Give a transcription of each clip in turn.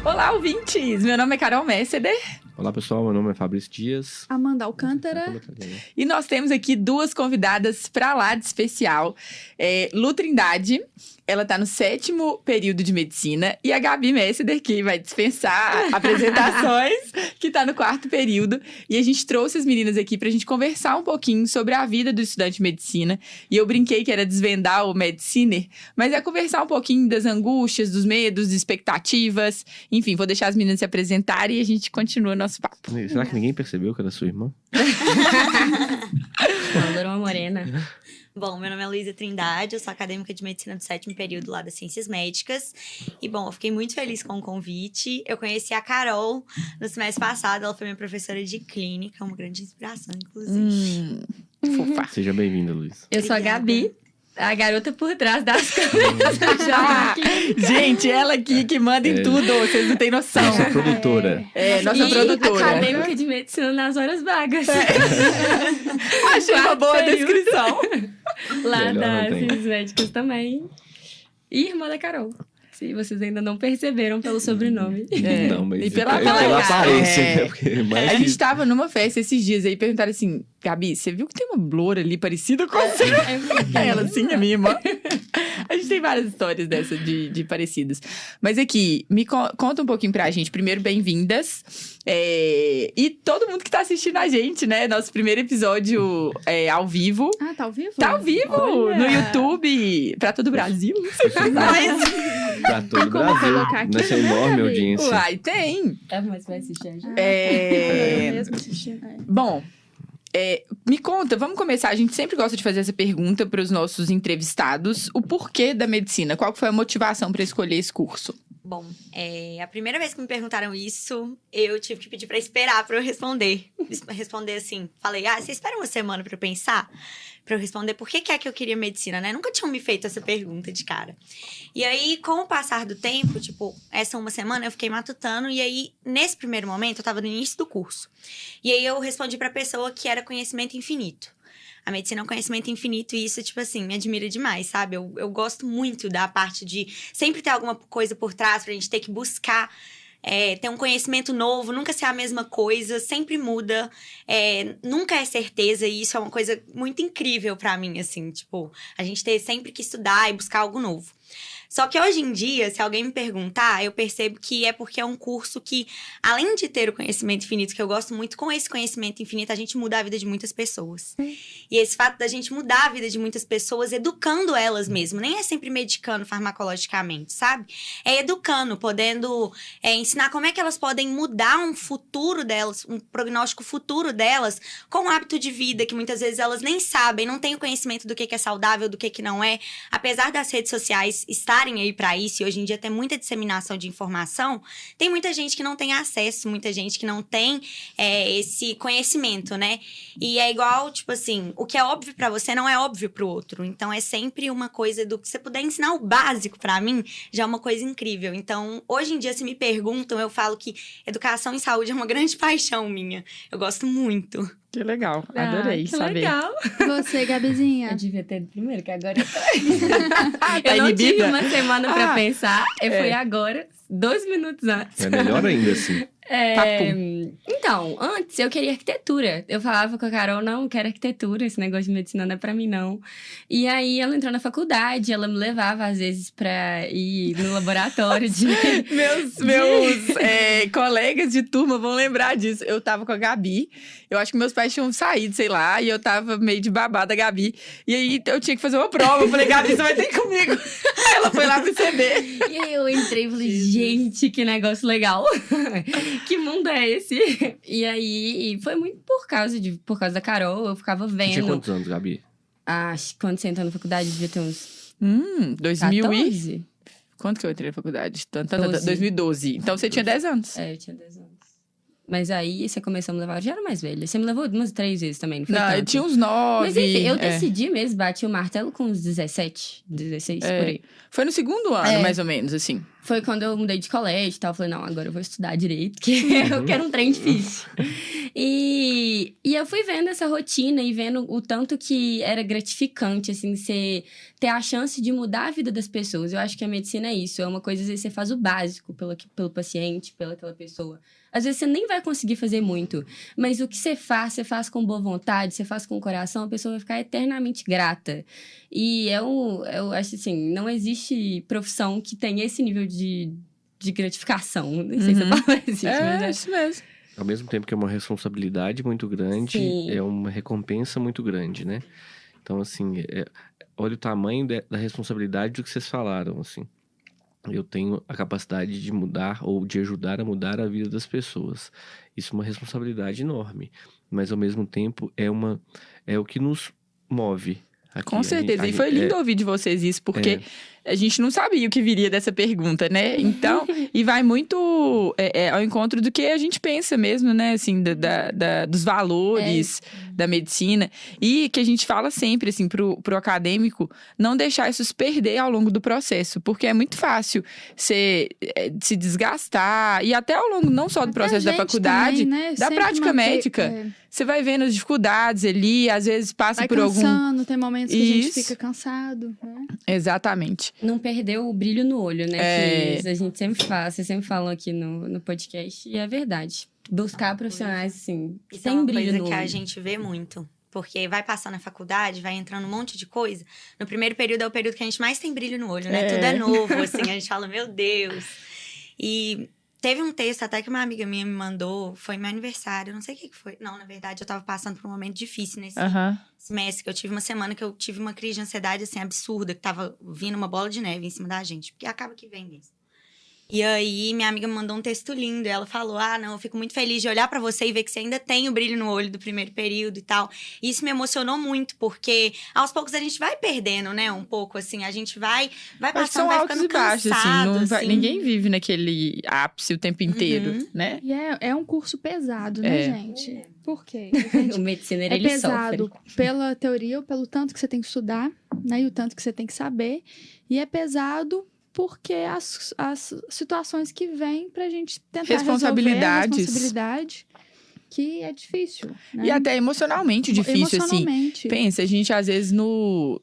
Olá, ouvintes! Meu nome é Carol Messeder. Olá, pessoal. Meu nome é Fabrício Dias. Amanda Alcântara. E nós temos aqui duas convidadas pra lá de especial. Lu Trindade, ela tá no 7º período de medicina. E a Gabi Messeder, que vai dispensar apresentações, que tá no 4º período. E a gente trouxe as meninas aqui pra gente conversar um pouquinho sobre a vida do estudante de medicina. E eu brinquei que era desvendar o Mediciner, mas é conversar um pouquinho das angústias, dos medos, das expectativas. Enfim, vou deixar as meninas se apresentarem e a gente continua nosso papo. Será que ninguém percebeu que era sua irmã? Loroma Morena. Bom, meu nome é Luísa Trindade, eu sou acadêmica de medicina do 7º período lá das Ciências Médicas. E, bom, eu fiquei muito feliz com o convite. Eu conheci a Carol no semestre passado, ela foi minha professora de clínica, uma grande inspiração, inclusive. Fofa. Seja bem-vinda, Luísa. Eu sou a Gabi, a garota por trás das câmeras. Gente, ela aqui que manda em tudo, vocês não têm noção. Nossa produtora. Nossa produtora. Acadêmica de medicina nas horas vagas. Achei uma boa descrição. Lá Melhor não das tem. Ciências Médicas também. E irmã da Carol. Se vocês ainda não perceberam pelo sobrenome. Não, mas E pela pela cara. aparência, né? Porque mais A que... gente tava numa festa esses dias aí, perguntaram assim, Gabi, você viu que tem uma loura ali parecida com você? Ela, sim, é minha irmã. A gente tem várias histórias dessa de parecidas. Mas aqui, me conta um pouquinho pra gente. Primeiro, bem-vindas. E todo mundo que tá assistindo a gente, né? Nosso primeiro episódio ao vivo. Ah, tá ao vivo? Tá ao vivo Olha. no YouTube, pra todo o Brasil. Pra todo o Como Brasil, colocar aqui, nessa né, enorme Gabi? audiência. Uai, tem. Mas vai assistir a gente. Eu mesmo assistindo. Bom, me conta, vamos começar. A gente sempre gosta de fazer essa pergunta para os nossos entrevistados. O porquê da medicina? Qual que foi a motivação para escolher esse curso? Bom, a primeira vez que me perguntaram isso, eu tive que pedir pra esperar pra eu responder. Responder assim, falei, você espera uma semana pra eu pensar? Pra eu responder por que é que eu queria medicina, né? Nunca tinham me feito essa pergunta de cara. E aí, com o passar do tempo, tipo, essa uma semana eu fiquei matutando. E aí, nesse primeiro momento, eu tava no início do curso. E aí, eu respondi pra pessoa que era conhecimento infinito. A medicina é um conhecimento infinito e isso, tipo assim, me admira demais, sabe? Eu gosto muito da parte de sempre ter alguma coisa por trás pra gente ter que buscar ter um conhecimento novo, nunca ser a mesma coisa, sempre muda, nunca é certeza e isso é uma coisa muito incrível pra mim, assim, tipo, a gente ter sempre que estudar e buscar algo novo. Só que hoje em dia, se alguém me perguntar, eu percebo que é porque é um curso que, além de ter o conhecimento infinito, que eu gosto muito, com esse conhecimento infinito, a gente muda a vida de muitas pessoas. E esse fato da gente mudar a vida de muitas pessoas, educando elas mesmo, nem é sempre medicando farmacologicamente, sabe? É educando, podendo ensinar como é que elas podem mudar um futuro delas, um prognóstico futuro delas, com um hábito de vida que muitas vezes elas nem sabem, não têm o conhecimento do que é saudável, do que não é. Apesar das redes sociais estarem aí para isso, e hoje em dia tem muita disseminação de informação, tem muita gente que não tem acesso, muita gente que não tem esse conhecimento, né? E é igual, tipo assim, o que é óbvio para você não é óbvio pro outro. Então, é sempre uma coisa do que você puder ensinar o básico para mim, já é uma coisa incrível. Então, hoje em dia, se me perguntam, eu falo que educação em saúde é uma grande paixão minha. Eu gosto muito. Que legal, adorei que saber. legal. Você, Gabizinha? Eu devia ter ido primeiro, que agora Tá eu não tive inibida? uma semana pra pensar. Eu fui agora, 2 minutos antes. É melhor ainda, assim. Então, antes eu queria arquitetura. Eu falava com a Carol, não, quero arquitetura, esse negócio de medicina não é pra mim, não. E aí ela entrou na faculdade, ela me levava às vezes pra ir no laboratório de... Meus colegas de turma vão lembrar disso. Eu tava com a Gabi, eu acho que meus pais tinham saído, sei lá, e eu tava meio de babá da Gabi. E aí eu tinha que fazer uma prova. Eu falei, Gabi, você vai ter que ir comigo. Ela foi lá receber. E aí eu entrei e falei, gente, que negócio legal. Que mundo é esse? E aí foi muito por causa da Carol, eu ficava Você vendo. tinha quantos anos, Gabi? Acho que quando você entrou na faculdade devia ter uns 2000 e... 14. Quando que eu entrei na faculdade? 12. 2012. Então você tinha 10 anos. Eu tinha 10 anos. Mas aí você começou a me levar, eu já era mais velha. Você me levou umas 3 vezes também, não foi Não, tanto? eu tinha uns 9. Mas enfim, eu decidi mesmo, bati o martelo com uns 17, 16, por aí. Foi no segundo ano, mais ou menos, assim. Foi quando eu mudei de colégio e tal. Eu falei, não, agora eu vou estudar direito, porque eu quero um trem difícil. eu fui vendo essa rotina e vendo o tanto que era gratificante, assim, você ter a chance de mudar a vida das pessoas. Eu acho que a medicina é isso. É uma coisa, às vezes, você faz o básico pelo paciente, pelaquela pessoa. Às vezes, você nem vai conseguir fazer muito. Mas o que você faz com boa vontade, você faz com o coração, a pessoa vai ficar eternamente grata. E eu acho, assim, não existe profissão que tenha esse nível de gratificação. Não sei se a palavra existe, mas É isso mesmo. Ao mesmo tempo que é uma responsabilidade muito grande, Sim. é uma recompensa muito grande, né? Então, assim, olha o tamanho da responsabilidade do que vocês falaram, assim. Eu tenho a capacidade de mudar ou de ajudar a mudar a vida das pessoas. Isso é uma responsabilidade enorme. Mas, ao mesmo tempo, é o que nos move. Aqui. Com certeza. E foi lindo ouvir de vocês isso, porque a gente não sabia o que viria dessa pergunta, né? Então, e vai muito ao encontro do que a gente pensa mesmo, né? Assim, dos valores da medicina. E que a gente fala sempre, assim, pro acadêmico, não deixar isso se perder ao longo do processo. Porque é muito fácil se desgastar. E até ao longo, não só do processo da faculdade, também, né? da Sempre prática médica. Você vai vendo as dificuldades ali, às vezes passa Vai por cansando, tem momentos que a gente Isso. fica cansado, né? Exatamente. não perder o brilho no olho, né? Que a gente sempre fala, vocês sempre falam aqui no podcast, e é verdade. Buscar profissionais, assim, Isso sem é uma brilho coisa no que olho. a gente vê muito. Porque vai passando na faculdade, vai entrando um monte de coisa. No primeiro período é o período que a gente mais tem brilho no olho, né? Tudo é novo, assim. A gente fala, meu Deus. E teve um texto até que uma amiga minha me mandou. Foi meu aniversário, não sei o que foi. Não, na verdade, eu tava passando por um momento difícil nesse semestre. Que eu tive uma semana que eu tive uma crise de ansiedade, assim, absurda. Que tava vindo uma bola de neve em cima da gente. Porque acaba que vem mesmo. E aí, minha amiga me mandou um texto lindo. E ela falou, não, eu fico muito feliz de olhar pra você e ver que você ainda tem o brilho no olho do primeiro período e tal. E isso me emocionou muito, porque aos poucos a gente vai perdendo, né? Um pouco, assim. A gente vai passando, São vai altos ficando e baixos, cansado, assim, assim. ninguém vive naquele ápice o tempo inteiro, né? E é um curso pesado, né, gente? Por quê? O medicina, É ele pesado sofre. pela teoria ou pelo tanto que você tem que estudar, né? E o tanto que você tem que saber. E é pesado porque as situações que vêm pra gente tentar Responsabilidades. resolver, responsabilidade, que é difícil, né? E até emocionalmente difícil, assim. Emocionalmente. Pensa, a gente às vezes no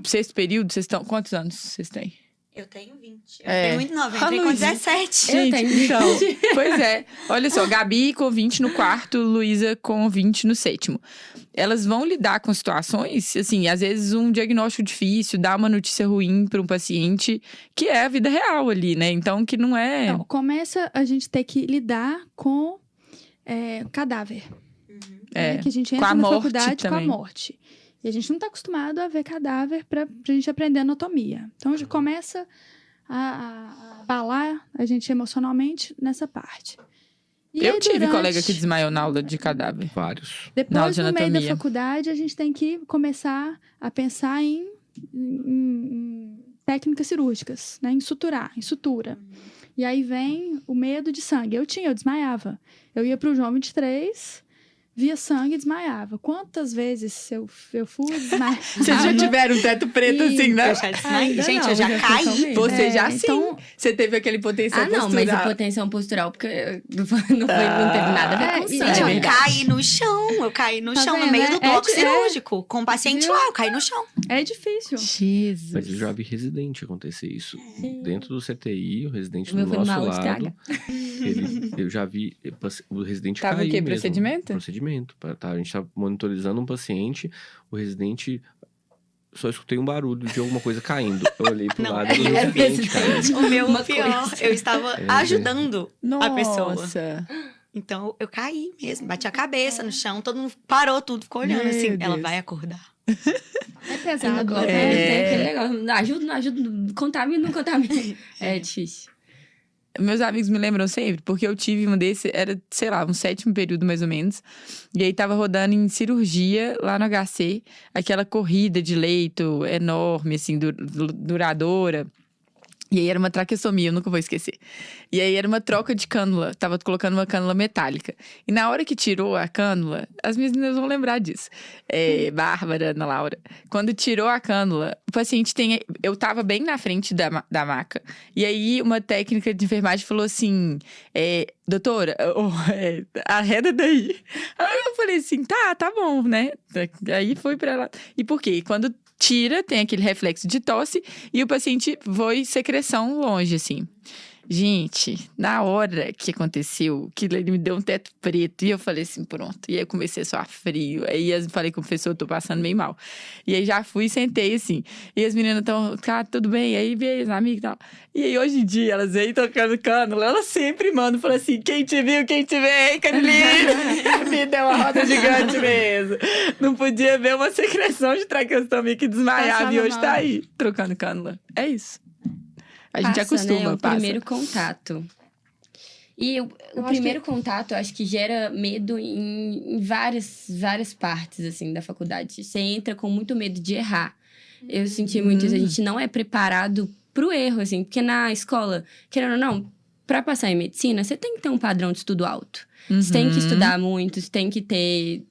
sexto período, vocês estão... Quantos anos vocês têm? Eu tenho 20. Eu tenho muito nova, eu entrei com Luísa. 17. Eu tenho então, pois é. Olha só, Gabi com 20 no quarto, Luísa com 20 no sétimo. Elas vão lidar com situações, assim, às vezes um diagnóstico difícil, dar uma notícia ruim para um paciente, que é a vida real ali, né? Então, que não é... Então, começa a gente ter que lidar com cadáver. É, Né? Que a gente com entra a na morte faculdade também. com a morte. E a gente não está acostumado a ver cadáver pra gente aprender anatomia. Então, a gente começa a abalar a gente emocionalmente nessa parte. E Eu aí, tive durante- colega que desmaiou na aula de cadáver. Vários. Na aula Depois, de no meio da anatomia. faculdade, a gente tem que começar a pensar em técnicas cirúrgicas, né? Em suturar, em sutura. E aí vem o medo de sangue. Eu desmaiava. Eu ia pro João 23, via sangue e desmaiava. Quantas vezes eu fui desmaiar? Vocês já tiveram um teto preto assim, né? Eu já desmaiei. Ainda Gente, não, eu já já caí. fiz também. Você já sim. então- Você teve aquele potencial Não, mas a potência postural, porque não teve nada a ver com e- sangue. Gente, eu verdade. caí no chão. Eu caí no Tá chão, no vendo, meio né? do bloco É- cirúrgico. Com o paciente Viu? lá, eu caí no chão. É difícil. Jesus. Mas eu já vi residente acontecer isso. Dentro do CTI, o residente O meu do foi numa nosso aula de lado. Eu já vi o residente Tava o cair quê? mesmo. Procedimento? Procedimento. Tá, a gente tá monitorizando um paciente, o residente... Só escutei um barulho de alguma coisa caindo. Eu olhei pro Não, lado é do residente caindo. O meu Uma pior, coisa. eu estava ajudando a pessoa. Nossa. Então, eu caí mesmo. Bati a cabeça no chão. Todo mundo parou tudo, ficou olhando Meu assim. Ela Deus. vai acordar. É pesado. Agora É. tem aquele negócio, ajuda, não ajuda, contamina, não contamina. É difícil. Meus amigos me lembram sempre, porque eu tive um desse, era, sei lá, um sétimo período mais ou menos. E aí tava rodando em cirurgia lá no HC, aquela corrida de leito enorme, assim, duradoura. E aí era uma traqueostomia, eu nunca vou esquecer. E aí era uma troca de cânula, tava colocando uma cânula metálica. E na hora que tirou a cânula, as meninas vão lembrar disso. Bárbara, Ana Laura. Quando tirou a cânula, o paciente eu tava bem na frente da maca. E aí uma técnica de enfermagem falou assim, doutora, arreda daí. Aí eu falei, falei assim, tá bom, né? Aí foi pra ela. E por quê? Quando tira, tem aquele reflexo de tosse e o paciente voa secreção longe, assim. Gente, na hora que aconteceu, que ele me deu um teto preto, e eu falei assim, pronto. E aí eu comecei a suar frio. Aí eu falei com o professor, eu tô passando meio mal. E aí já fui e sentei, assim. E as meninas estão, tudo bem? E aí veio os amigos e tal. E aí hoje em dia, elas vêm tocando cânula. Elas sempre mandam, falam assim, quem te viu, quem te vê, hein, Caroline? Me deu uma roda gigante mesmo. Não podia ver uma secreção de traqueostomia que desmaiava. E hoje tá aí, trocando cânula. É isso. A gente acostuma, né? O passa. primeiro contato. E o primeiro contato, eu acho que gera medo em várias partes, assim, da faculdade. Você entra com muito medo de errar. Eu senti muito isso. A gente não é preparado pro erro, assim. Porque na escola, querendo ou não, pra passar em medicina, você tem que ter um padrão de estudo alto. Você tem que estudar muito, você tem que ter...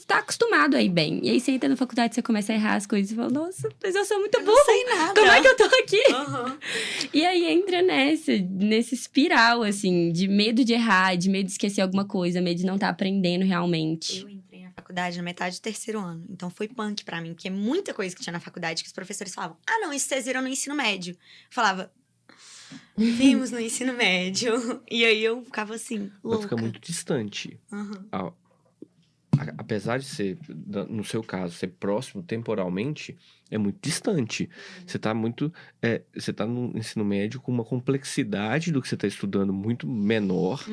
Tá acostumado a ir bem. E aí você entra na faculdade, você começa a errar as coisas e fala, nossa, mas eu sou muito burro. Não sei nada. Como é que eu tô aqui? E aí entra nesse espiral, assim, de medo de errar, de medo de esquecer alguma coisa, medo de não estar aprendendo realmente. Eu entrei na faculdade na metade do 3º ano. Então foi punk pra mim, porque é muita coisa que tinha na faculdade que os professores falavam, não, isso vocês viram no ensino médio. Eu falava, vimos no ensino médio. E aí eu ficava assim, louca. Vai ficar muito distante. Apesar de ser, no seu caso, ser próximo temporalmente, é muito distante. Você tá você tá no ensino médio com uma complexidade do que você tá estudando muito menor.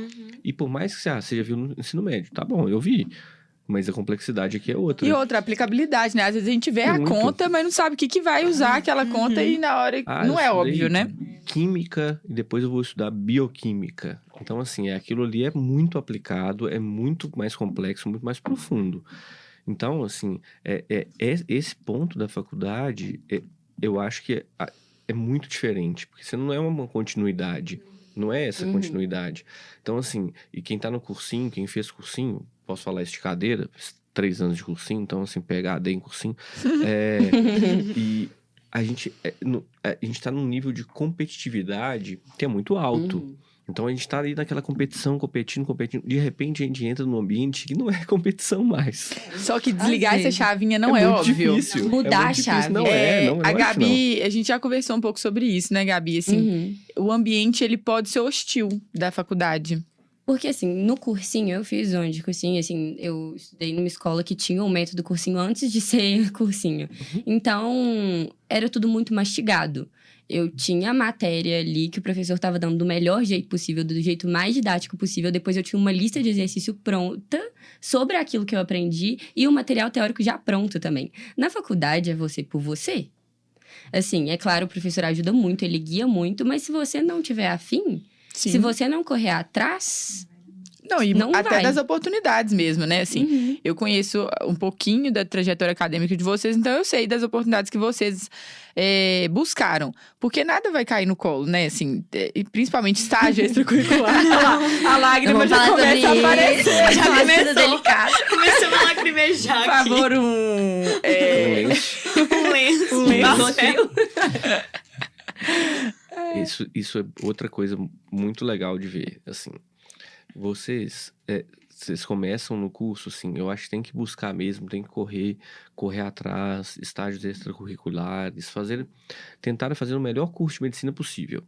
E por mais que você já viu no ensino médio, tá bom, eu vi. Mas a complexidade aqui é outra. E outra, aplicabilidade, né? Às vezes a gente vê Muito. a conta, mas não sabe o que vai usar aquela conta e na hora... não é óbvio, né? Química e depois eu vou estudar bioquímica. Então, assim, aquilo ali é muito aplicado, é muito mais complexo, muito mais profundo. Então, assim, esse ponto da faculdade, eu acho que é muito diferente, porque você não é uma continuidade, não é essa continuidade. Então, assim, e quem tá no cursinho, quem fez cursinho, posso falar isso de cadeira, 3 anos de cursinho, então, assim, pegar AD em cursinho, e a gente tá num nível de competitividade que é muito alto. Então, a gente tá ali naquela competição, competindo. De repente, a gente entra num ambiente que não é competição mais. Só que desligar essa chavinha não é muito óbvio. Difícil. Mudar muito a chave. Difícil. Não é, a Gabi, a gente já conversou um pouco sobre isso, né, Gabi? Assim, o ambiente, ele pode ser hostil da faculdade. Porque, assim, no cursinho, eu fiz cursinho, assim, eu estudei numa escola que tinha um método cursinho antes de ser cursinho. Então, era tudo muito mastigado. Eu tinha a matéria ali que o professor estava dando do melhor jeito possível, do jeito mais didático possível. Depois eu tinha uma lista de exercício pronta sobre aquilo que eu aprendi e o material teórico já pronto também. Na faculdade é você por você. Assim, é claro, o professor ajuda muito, ele guia muito, mas se você não tiver afim, se você não correr atrás... Não, e não até vai. das oportunidades mesmo, né? Assim, eu conheço um pouquinho da trajetória acadêmica de vocês, então eu sei das oportunidades que vocês buscaram. Porque nada vai cair no colo, né? Assim, e principalmente estágio extracurricular. A lágrima já começa a aparecer. Já começou. Delicado. Começou a lacrimejar Por aqui. favor, Um lenço. Um lenço. Papel. Isso é outra coisa muito legal de ver, assim. Vocês começam no curso, assim, eu acho que tem que buscar mesmo, tem que correr atrás, estágios extracurriculares, tentar fazer o melhor curso de medicina possível.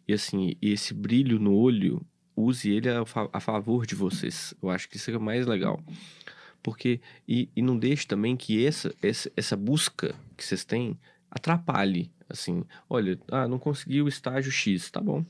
E assim, esse brilho no olho, use ele a favor de vocês. Eu acho que isso é o mais legal. Porque, e não deixe também que essa busca que vocês têm atrapalhe, assim, olha, não consegui o estágio X, tá bom.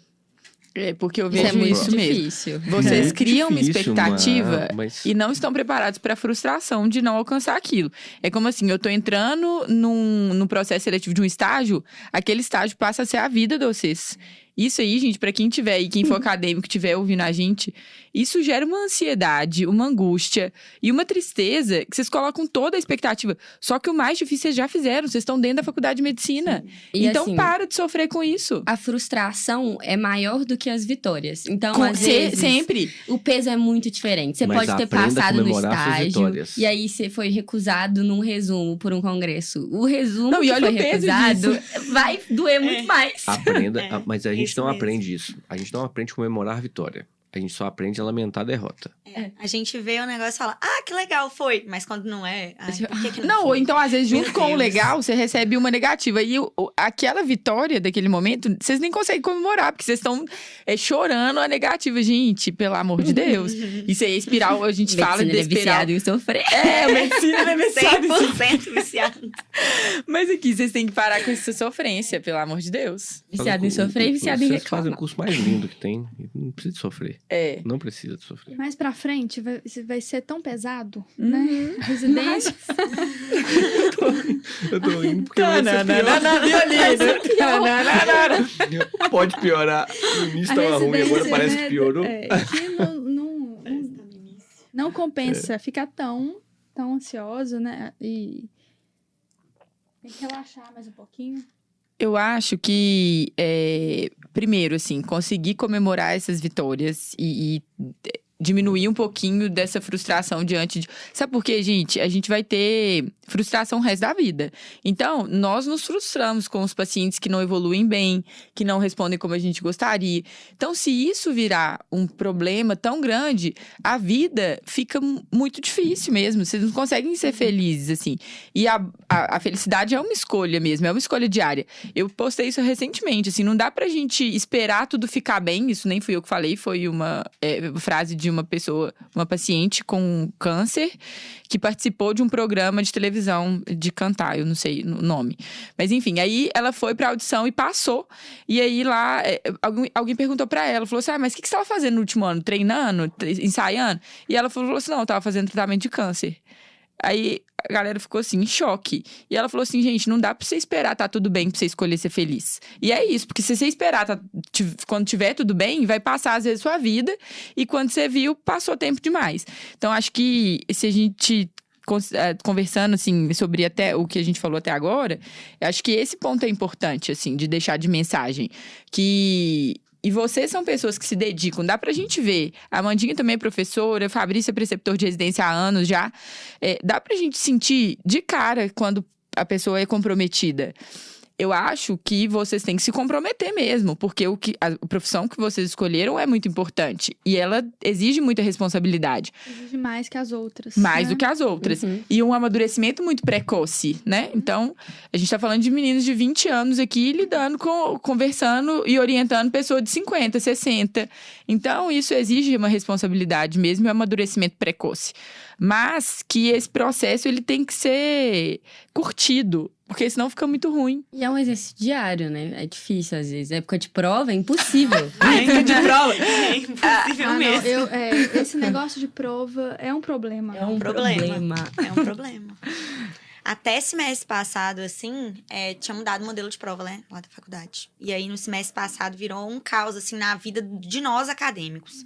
Porque eu Isso vejo é muito isso mesmo. difícil. Vocês Muito criam uma difícil, expectativa mas... e não estão preparados para a frustração de não alcançar aquilo. É como assim, eu tô entrando num processo seletivo de um estágio, aquele estágio passa a ser a vida de vocês. Isso aí, gente, pra quem tiver aí, quem for acadêmico, tiver ouvindo a gente, isso gera uma ansiedade, uma angústia e uma tristeza que vocês colocam toda a expectativa. Só que o mais difícil vocês já fizeram, vocês estão dentro da faculdade de medicina. E então, assim, para de sofrer com isso. A frustração é maior do que as vitórias. Então, às vezes, sempre. o peso é muito diferente. Você Mas pode ter aprenda a passado no comemorar suas estágio vitórias. e aí você foi recusado num resumo por um congresso. O resumo Não, e que olha foi o peso recusado vai doer muito mais. Mas a gente isso não mesmo. aprende isso. A gente não aprende a comemorar a vitória. a gente só aprende a lamentar a derrota. A gente vê o negócio e fala, que legal, foi. Mas quando não é, por que Não, ou foi? então, às vezes, junto Meu com o Deus. legal, você recebe uma negativa. E aquela vitória daquele momento, vocês nem conseguem comemorar, porque vocês estão chorando a negativa. Gente, pelo amor de Deus. Isso aí é espiral, a gente fala de Medicina é espiral. viciado em sofrer. O medicina é viciado. 100% viciado. Mas aqui, vocês têm que parar com essa sofrência, pelo amor de Deus. Viciado em sofrer e viciado em Vocês fazem o reclamar. curso mais lindo que tem. Não precisa de sofrer. Não precisa de sofrer. Mais pra frente vai ser tão pesado, né? A residência. Eu tô rindo porque vai ser pior. Pode piorar. No início tava ruim, agora parece que piorou. Que não compensa ficar tão ansioso, né? E tem que relaxar mais um pouquinho. Eu acho que, primeiro, assim, conseguir comemorar essas vitórias e diminuir um pouquinho dessa frustração diante de... Sabe por quê, gente? A gente vai ter frustração o resto da vida. Então, nós nos frustramos com os pacientes que não evoluem bem, que não respondem como a gente gostaria. Então, se isso virar um problema tão grande, a vida fica muito difícil mesmo. Vocês não conseguem ser felizes, assim. E a felicidade é uma escolha mesmo, é uma escolha diária. Eu postei isso recentemente, assim, não dá pra gente esperar tudo ficar bem. Isso nem fui eu que falei, foi uma frase de uma pessoa, uma paciente com câncer, que participou de um programa de televisão de cantar, eu não sei o nome. Mas enfim, aí ela foi pra audição e passou. E aí lá, alguém perguntou pra ela, falou assim, mas o que você estava fazendo no último ano? Treinando? Ensaiando? E ela falou assim, não, eu tava fazendo tratamento de câncer. Aí a galera ficou assim, em choque. E ela falou assim, gente, não dá pra você esperar tá tudo bem pra você escolher ser feliz. E é isso, porque se você esperar quando tiver tudo bem, vai passar às vezes sua vida. E quando você viu, passou tempo demais. Então acho que se a gente... conversando, assim, sobre até o que a gente falou até agora, eu acho que esse ponto é importante, assim, de deixar de mensagem. E vocês são pessoas que se dedicam, dá pra gente ver. A Amandinha também é professora, Fabrício é preceptor de residência há anos já. Dá pra gente sentir de cara quando a pessoa é comprometida. Eu acho que vocês têm que se comprometer mesmo, porque a profissão que vocês escolheram é muito importante. E ela exige muita responsabilidade. Exige mais que as outras. Mais né? do que as outras. E um amadurecimento muito precoce, né? Então, a gente tá falando de meninos de 20 anos aqui, conversando e orientando pessoas de 50, 60. Então, isso exige uma responsabilidade mesmo e um amadurecimento precoce. Mas que esse processo, ele tem que ser curtido. Porque senão fica muito ruim. E é um exercício diário, né? É difícil, às vezes. Época de prova é impossível. Época de prova. É impossível mesmo. Esse negócio de prova é um problema. É um problema. É um problema. Até semestre passado, assim, tinha mudado o modelo de prova, né? Lá da faculdade. E aí, no semestre passado, virou um caos, assim, na vida de nós acadêmicos.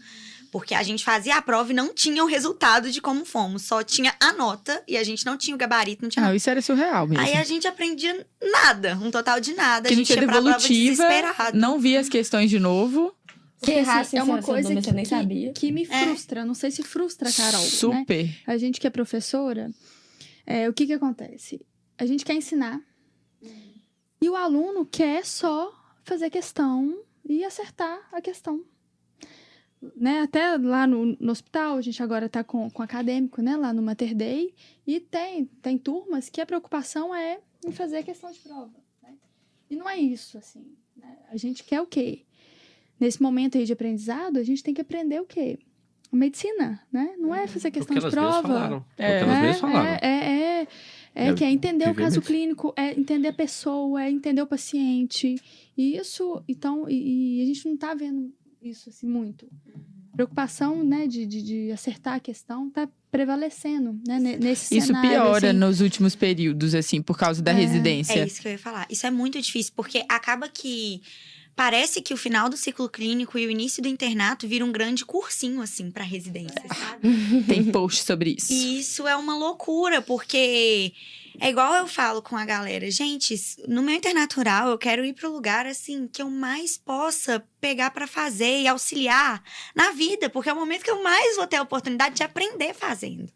Porque a gente fazia a prova e não tinha o resultado de como fomos. Só tinha a nota e a gente não tinha o gabarito, não tinha nada. Isso era surreal mesmo. Aí a gente aprendia nada, um total de nada. Que a não gente tinha ia pra prova devolutiva, desesperado. não via as questões de novo. Se errasse, é uma essa coisa você nem sabia. que me frustra. Não sei se frustra, Carol. Super. Né? A gente que é professora, o que acontece? A gente quer ensinar. E o aluno quer só fazer questão e acertar a questão. Né? Até lá no hospital, a gente agora está com acadêmico, né? Lá no Mater Dei. E tem turmas que a preocupação é em fazer a questão de prova. Né? E não é isso, assim. Né? A gente quer o quê? Nesse momento aí de aprendizado, a gente tem que aprender o quê? A medicina, né? Não é fazer questão de prova. Elas mesmas falaram. Que é entender o caso medicina. clínico, é entender a pessoa, é entender o paciente. E isso, então, e a gente não está vendo isso assim muito. Preocupação, né, de acertar a questão tá prevalecendo, né, nesse Isso cenário. piora assim. nos últimos períodos, assim, por causa da residência. É isso que eu ia falar. Isso é muito difícil, porque acaba que parece que o final do ciclo clínico e o início do internato vira um grande cursinho, assim, pra residência, sabe? Tem post sobre isso. E isso é uma loucura, porque é igual eu falo com a galera. Gente, no meu internato rural, eu quero ir pro lugar, assim, que eu mais possa pegar pra fazer e auxiliar na vida. Porque é o momento que eu mais vou ter a oportunidade de aprender fazendo.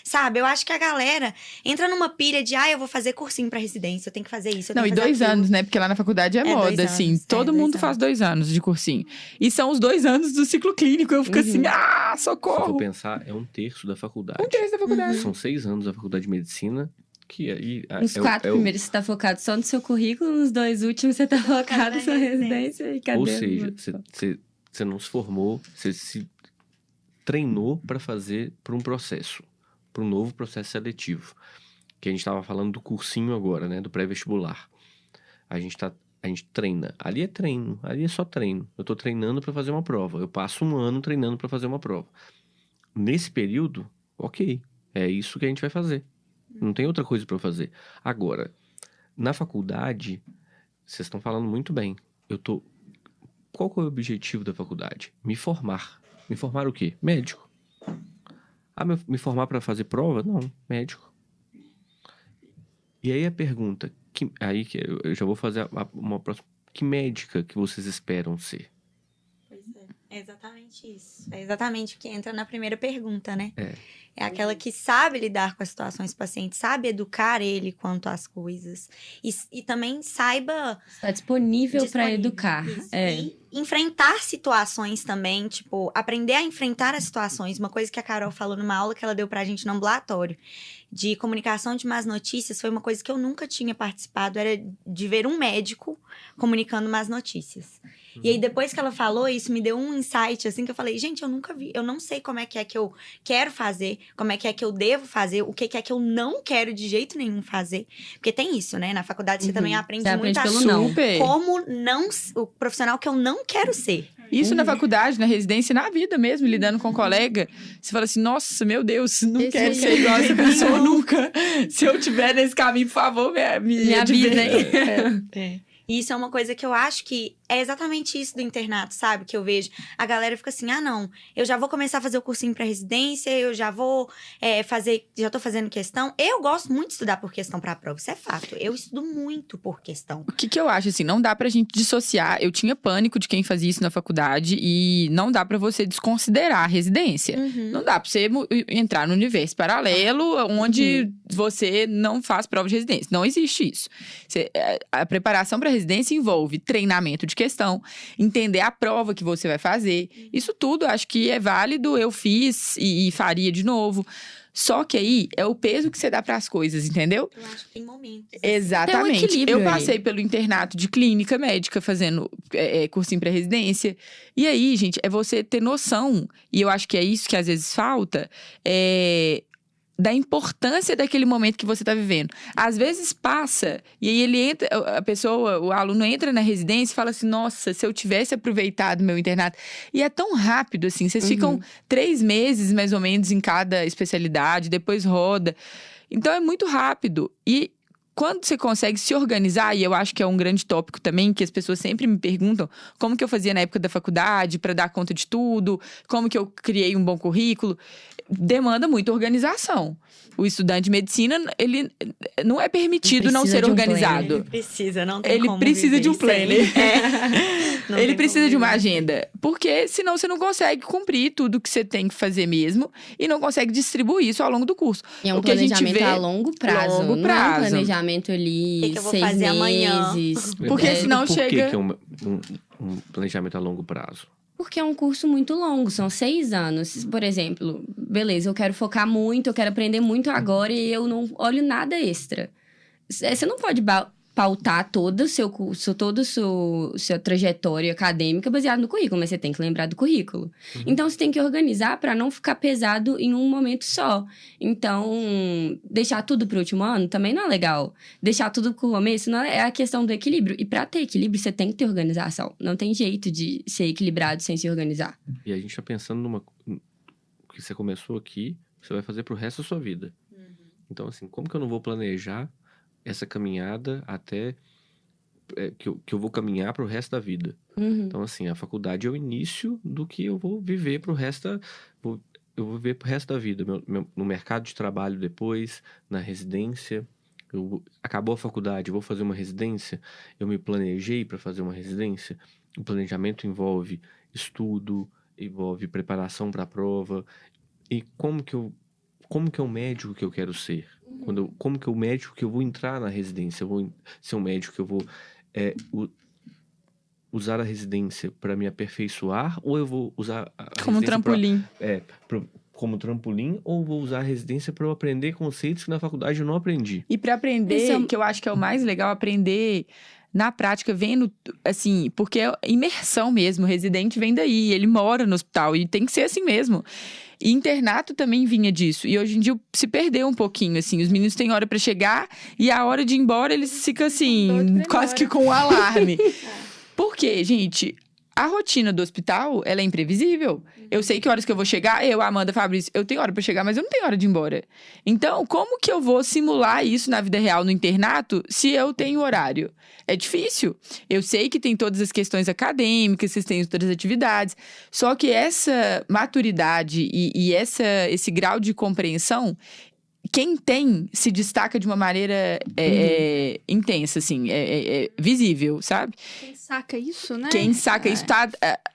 sabe? Eu acho que a galera entra numa pilha de, eu vou fazer cursinho pra residência, eu tenho que fazer isso, eu Não, tenho e que fazer 2 aquilo. anos, né? Porque lá na faculdade é 2 moda, anos, assim. Todo 2 mundo faz anos. 2 anos de cursinho. E são os 2 anos do ciclo clínico. Eu fico assim, Se for socorro! pensar, é 1/3 da faculdade. 1/3 da faculdade. São 6 anos da faculdade de medicina, que aí... Os 4 primeiros você tá focado só no seu currículo, nos 2 últimos você tá focado na sua residência e cadê? Ou seja, você não se formou, você se treinou para fazer para um processo, para um novo processo seletivo. Que a gente estava falando do cursinho agora, né? Do pré-vestibular. A gente treina. Ali é treino, ali é só treino. Eu tô treinando para fazer uma prova. Eu passo 1 ano treinando para fazer uma prova. Nesse período, ok, é isso que a gente vai fazer. Não tem outra coisa para fazer. Agora, na faculdade, vocês estão falando muito bem. Qual que é o objetivo da faculdade? Me formar. Me formar o quê? Médico. Me formar para fazer prova? Não, médico. E aí a pergunta, eu já vou fazer uma próxima. Que médica que vocês esperam ser? Pois é exatamente isso. É exatamente o que entra na primeira pergunta, né? É aquela que sabe lidar com as situações do paciente, sabe educar ele quanto às coisas. E também saiba... Está disponível para educar. Isso. E enfrentar situações também, tipo, aprender a enfrentar as situações. Uma coisa que a Carol falou numa aula que ela deu pra gente no ambulatório, de comunicação de más notícias, foi uma coisa que eu nunca tinha participado, era de ver um médico comunicando más notícias. E aí, depois que ela falou, isso me deu um insight, assim, que eu falei, gente, eu nunca vi, eu não sei como é que eu quero fazer, como é que eu devo fazer, o que é que eu não quero de jeito nenhum fazer. Porque tem isso, né? Na faculdade você também aprende Você muito aprende pelo não. Super. como não, o profissional que eu não quero ser. Isso na faculdade, na residência, na vida mesmo, lidando com um colega. Você fala assim, nossa, meu Deus, não Esse quero aí ser é igual essa pessoa nunca. Se eu tiver nesse caminho, por favor, me avisem. E isso é uma coisa que eu acho que é exatamente isso do internato, sabe? Que eu vejo. A galera fica assim, não, eu já vou começar a fazer o cursinho pra residência, eu já vou já tô fazendo questão. Eu gosto muito de estudar por questão pra prova, isso é fato. Eu estudo muito por questão. O que eu acho, assim, não dá pra gente dissociar. Eu tinha pânico de quem fazia isso na faculdade e não dá pra você desconsiderar a residência. Não dá pra você entrar no universo paralelo onde você não faz prova de residência. Não existe isso. A preparação pra residência envolve treinamento de questão, entender a prova que você vai fazer. Isso tudo acho que é válido, eu fiz e faria de novo. Só que aí é o peso que você dá para as coisas, entendeu? Eu acho que tem momentos. Exatamente. Tem um equilíbrio Eu passei aí. pelo internato de clínica médica, fazendo cursinho pré-residência. E aí, gente, é você ter noção, e eu acho que é isso que às vezes falta, da importância daquele momento que você está vivendo. Às vezes passa, e aí ele entra, o aluno entra na residência e fala assim, nossa, se eu tivesse aproveitado meu internato. E é tão rápido, assim, vocês ficam 3 meses, mais ou menos, em cada especialidade, depois roda. Então, é muito rápido. E quando você consegue se organizar, e eu acho que é um grande tópico também, que as pessoas sempre me perguntam como que eu fazia na época da faculdade para dar conta de tudo, como que eu criei um bom currículo, demanda muita organização. O estudante de medicina, ele não é permitido não ser organizado. Ele precisa, não tem Ele como precisa de um viver sem. planner. Não Ele tem precisa como de uma viver sem. agenda. Porque senão você não consegue cumprir tudo que você tem que fazer mesmo e não consegue distribuir isso ao longo do curso. E é um O que a gente planejamento vê- a longo prazo. Longo Não é um prazo. planejamento ali, O que que eu vou 6 fazer amanhã? meses. Porque senão Por chega- que é um planejamento a longo prazo? Porque é um curso muito longo, são 6 anos. Por exemplo, beleza, eu quero focar muito, eu quero aprender muito agora e eu não olho nada extra. Você não pode pautar todo o seu curso, toda a sua trajetória acadêmica baseada no currículo, mas você tem que lembrar do currículo. Então, você tem que organizar para não ficar pesado em um momento só. Então, deixar tudo pro último ano também não é legal. Deixar tudo pro começo não é a questão do equilíbrio. E para ter equilíbrio, você tem que ter organização. Não tem jeito de ser equilibrado sem se organizar. E a gente tá pensando que você começou aqui, você vai fazer pro resto da sua vida. Então, assim, como que eu não vou planejar essa caminhada até que eu vou caminhar pro resto da vida? Então, assim, a faculdade é o início do que eu vou viver pro resto eu vou viver pro resto da vida. No mercado de trabalho depois, na residência. Acabou a faculdade, eu vou fazer uma residência. Eu me planejei para fazer uma residência. O planejamento envolve estudo, envolve preparação para a prova. E como como que é o médico que eu quero ser? Como que é o médico que eu vou entrar na residência? Eu vou ser um médico que eu vou usar a residência para me aperfeiçoar, ou eu vou usar a Como um residência trampolim. como trampolim, ou vou usar a residência para eu aprender conceitos que na faculdade eu não aprendi? E para aprender, Isso é que eu acho que é o mais legal, aprender na prática, vendo, assim, porque é imersão mesmo. O residente vem daí, ele mora no hospital e tem que ser assim mesmo. E internato também vinha disso. E hoje em dia se perdeu um pouquinho, assim. Os meninos têm hora para chegar e a hora de ir embora eles ficam assim, quase que com um alarme. Por quê, gente? A rotina do hospital, ela é imprevisível. Eu sei que horas que eu vou chegar, Amanda, Fabrício, eu tenho hora pra chegar, mas eu não tenho hora de ir embora. Então, como que eu vou simular isso na vida real, no internato, se eu tenho horário? É difícil. Eu sei que tem todas as questões acadêmicas, vocês têm outras atividades, só que essa maturidade e esse grau de compreensão, quem tem se destaca de uma maneira intensa, assim, visível, sabe? Quem saca isso, né? Quem saca isso tá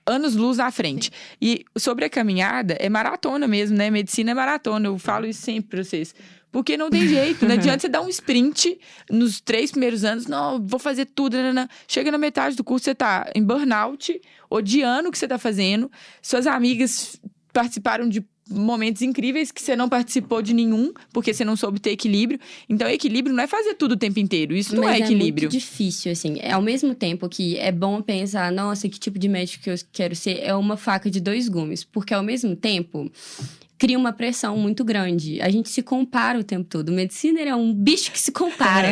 anos-luz à frente. E sobre a caminhada, é maratona mesmo, né? Medicina é maratona, eu falo isso sempre pra vocês. Porque não tem jeito, não adianta você dar um sprint nos 3 primeiros anos, não, vou fazer tudo, chega na metade do curso, você tá em burnout, odiando o que você tá fazendo, suas amigas participaram de momentos incríveis que você não participou de nenhum, porque você não soube ter equilíbrio. Então, equilíbrio não é fazer tudo o tempo inteiro. Isso não é equilíbrio. É muito difícil, assim. Ao mesmo tempo que é bom pensar, nossa, que tipo de médico que eu quero ser, é uma faca de 2 gumes. Porque, ao mesmo tempo, cria uma pressão muito grande. A gente se compara o tempo todo. O medicina é um bicho que se compara.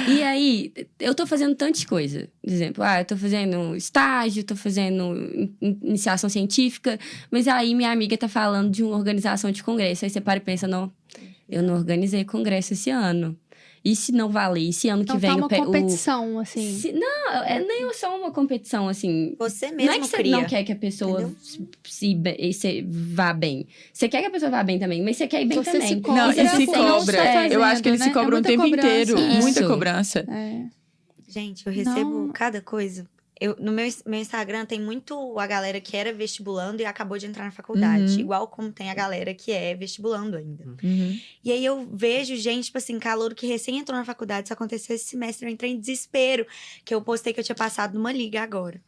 E aí, eu tô fazendo tantas coisas. Por exemplo, eu tô fazendo estágio, tô fazendo iniciação científica, mas aí minha amiga tá falando de uma organização de congresso. Aí você para e pensa, não, eu não organizei congresso esse ano. E se não valer? E se ano que vem... Então tá uma competição, assim. Não, nem é só uma competição, assim... Você mesmo não é que você não quer que a pessoa se vá bem. Você quer que a pessoa vá bem também, mas você quer ir bem Você também. se cobra. Não, e se cobra. Eu acho que eles se cobram o tempo inteiro. Isso. Muita cobrança. Gente, eu recebo cada coisa. No meu Instagram tem muito a galera que era vestibulando e acabou de entrar na faculdade. Igual como tem a galera que é vestibulando ainda. E aí eu vejo gente, tipo assim, calouro que recém entrou na faculdade. Isso aconteceu esse semestre, eu entrei em desespero. Que eu postei que eu tinha passado numa liga agora.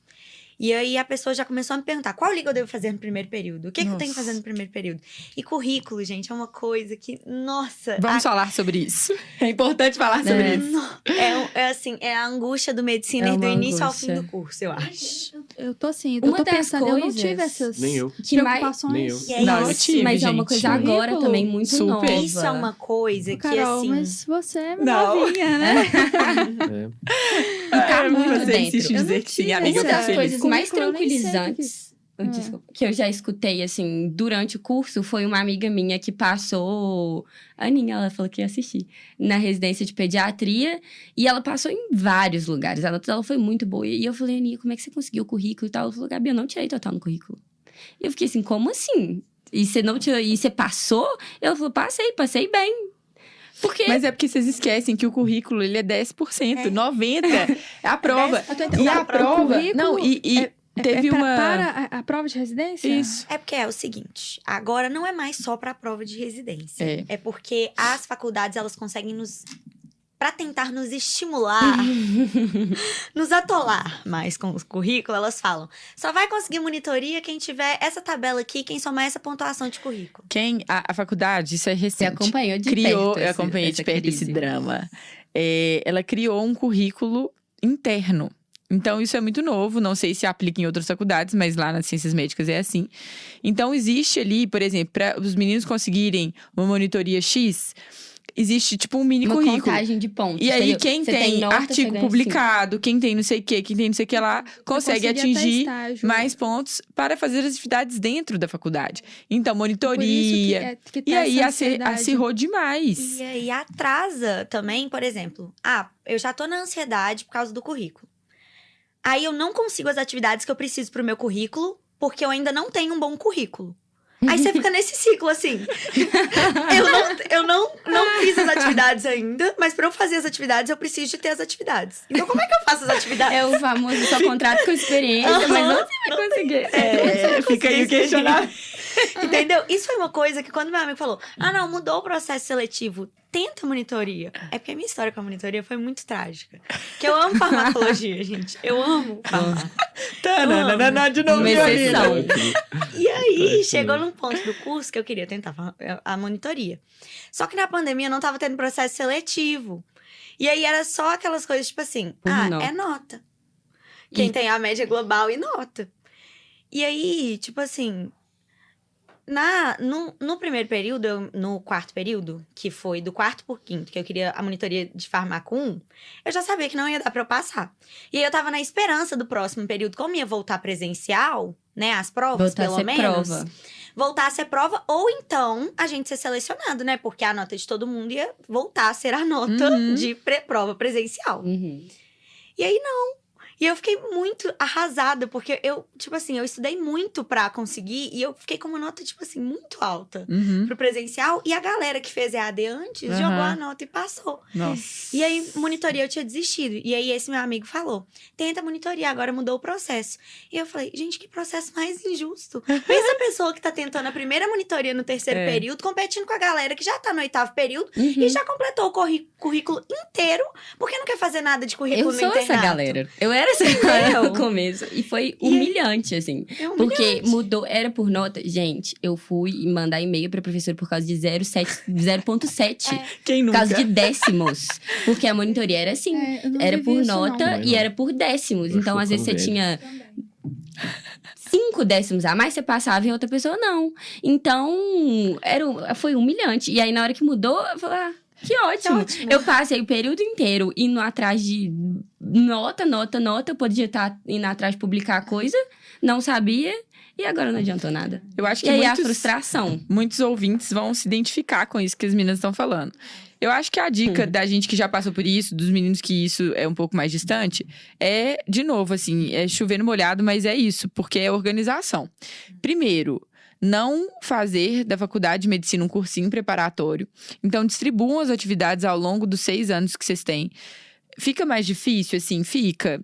E aí a pessoa já começou a me perguntar, qual liga eu devo fazer no primeiro período? O que eu tenho que fazer no primeiro período? E currículo, gente, é uma coisa que, nossa... Vamos falar sobre isso. É importante falar sobre isso. É a angústia do medicina do início ao fim do curso, eu acho. Eu tô assim, Uma eu tô das pensando, eu não coisas- tive essas Nem eu. preocupações. Nem eu. E aí, Não, eu tive, mas é uma gente. coisa agora Currículo, também muito super. nova. Isso é uma coisa que, Carol, assim... mas você é Não. novinha, né? E tá muito você dentro. insiste em Eu dizer não que sim, tive amiga, Uma eu tô das feliz. coisas mais Currículo, eu nem sei o que tranquilizantes desculpa, que eu já escutei, assim, durante o curso, foi uma amiga minha que passou... A Aninha, ela falou que ia assistir. Na residência de pediatria. E ela passou em vários lugares. Ela foi muito boa. E eu falei, Aninha, como é que você conseguiu o currículo e tal? Ela falou, Gabi, eu não tirei total no currículo. E eu fiquei assim, como assim? E você não tirou? E você passou? Ela falou, passei bem. Porque... Mas é porque vocês esquecem que o currículo, ele é 10%. 90% é a prova. E a prova... Não, teve uma... Para a prova de residência? Isso. É porque é o seguinte, agora não é mais só para a prova de residência. É. É porque as faculdades, elas conseguem para tentar nos estimular, nos atolar mais com o currículo, elas falam, só vai conseguir monitoria quem tiver essa tabela aqui, quem somar essa pontuação de currículo. A faculdade, isso é recente. Você acompanhou de criou, perto eu acompanhei de perto crise. esse drama. Ela criou um currículo interno. Então, isso é muito novo, não sei se aplica em outras faculdades, mas lá nas ciências médicas é assim. Então, existe ali, por exemplo, para os meninos conseguirem uma monitoria X, existe tipo um mini uma currículo. contagem de pontos. E aí, entendeu? quem Você tem nota, artigo você ganha publicado, quem tem não sei o quê, quem tem não sei o que lá, consegue atingir mais pontos para fazer as atividades dentro da faculdade. Então, monitoria. Que tá E aí, essa acirrou demais. E aí atrasa também, por exemplo, eu já tô na ansiedade por causa do currículo. Aí eu não consigo as atividades que eu preciso pro meu currículo, porque eu ainda não tenho um bom currículo. Aí você fica nesse ciclo, assim. Eu não fiz as atividades ainda, mas pra eu fazer as atividades, eu preciso de ter as atividades. Então, como é que eu faço as atividades? É o famoso só contrato com experiência, mas não você vai conseguir. Fica aí o questionamento. Entendeu? Isso foi uma coisa que quando meu amigo falou, não, mudou o processo seletivo, tenta monitoria. É porque a minha história com a monitoria foi muito trágica. Que eu amo farmacologia, gente. Eu amo farmácia. De novo, Uma exceção. E aí, chegou num ponto do curso que eu queria tentar a monitoria. Só que na pandemia não tava tendo processo seletivo. E aí era só aquelas coisas tipo assim, é nota. Quem tem a média global e nota. E aí, tipo assim, no primeiro período, no quarto período, que foi do quarto por quinto, que eu queria a monitoria de farmaco 1, eu já sabia que não ia dar pra eu passar. E aí eu tava na esperança do próximo período, como ia voltar presencial, né, as provas, pelo menos. Voltar a ser prova, ou então a gente ser selecionado, né? Porque a nota de todo mundo ia voltar a ser a nota de prova presencial. E aí, não. E eu fiquei muito arrasada, porque eu, tipo assim, eu estudei muito pra conseguir, e eu fiquei com uma nota, tipo assim, muito alta pro presencial. E a galera que fez EAD antes jogou a nota e passou. Nossa. E aí, monitoria, eu tinha desistido. E aí, esse meu amigo falou, tenta monitoria, agora mudou o processo. E eu falei, gente, que processo mais injusto. Pensa a pessoa que tá tentando a primeira monitoria no terceiro período, competindo com a galera que já tá no oitavo período e já completou o currículo inteiro, porque não quer fazer nada de currículo no internato. Eu sou essa galera. Eu era essa galera no começo. E foi humilhante, assim. Porque mudou, era por nota. Gente, eu fui mandar e-mail pra professora por causa de 0,7. Quem Por nunca? causa de décimos. Porque a monitoria era assim. Eu não Era vivi por isso, nota não. e era por décimos. Eu Então, sou às vezes, você velho. tinha 5 décimos a mais, você passava e a outra pessoa não. Então, foi humilhante. E aí, na hora que mudou, eu falei, que ótimo. Eu passei o período inteiro indo atrás de nota. Eu podia estar indo atrás de publicar coisa, não sabia. E agora não adiantou nada. Eu acho que E aí, a muitos, frustração. muitos ouvintes vão se identificar com isso que as meninas estão falando. Eu acho que a dica da gente que já passou por isso, dos meninos que isso é um pouco mais distante, é, de novo, assim, é chover no molhado, mas é isso, porque é organização. Primeiro, não fazer da faculdade de medicina um cursinho preparatório. Então, distribuam as atividades ao longo dos 6 anos que vocês têm. Fica mais difícil, assim, fica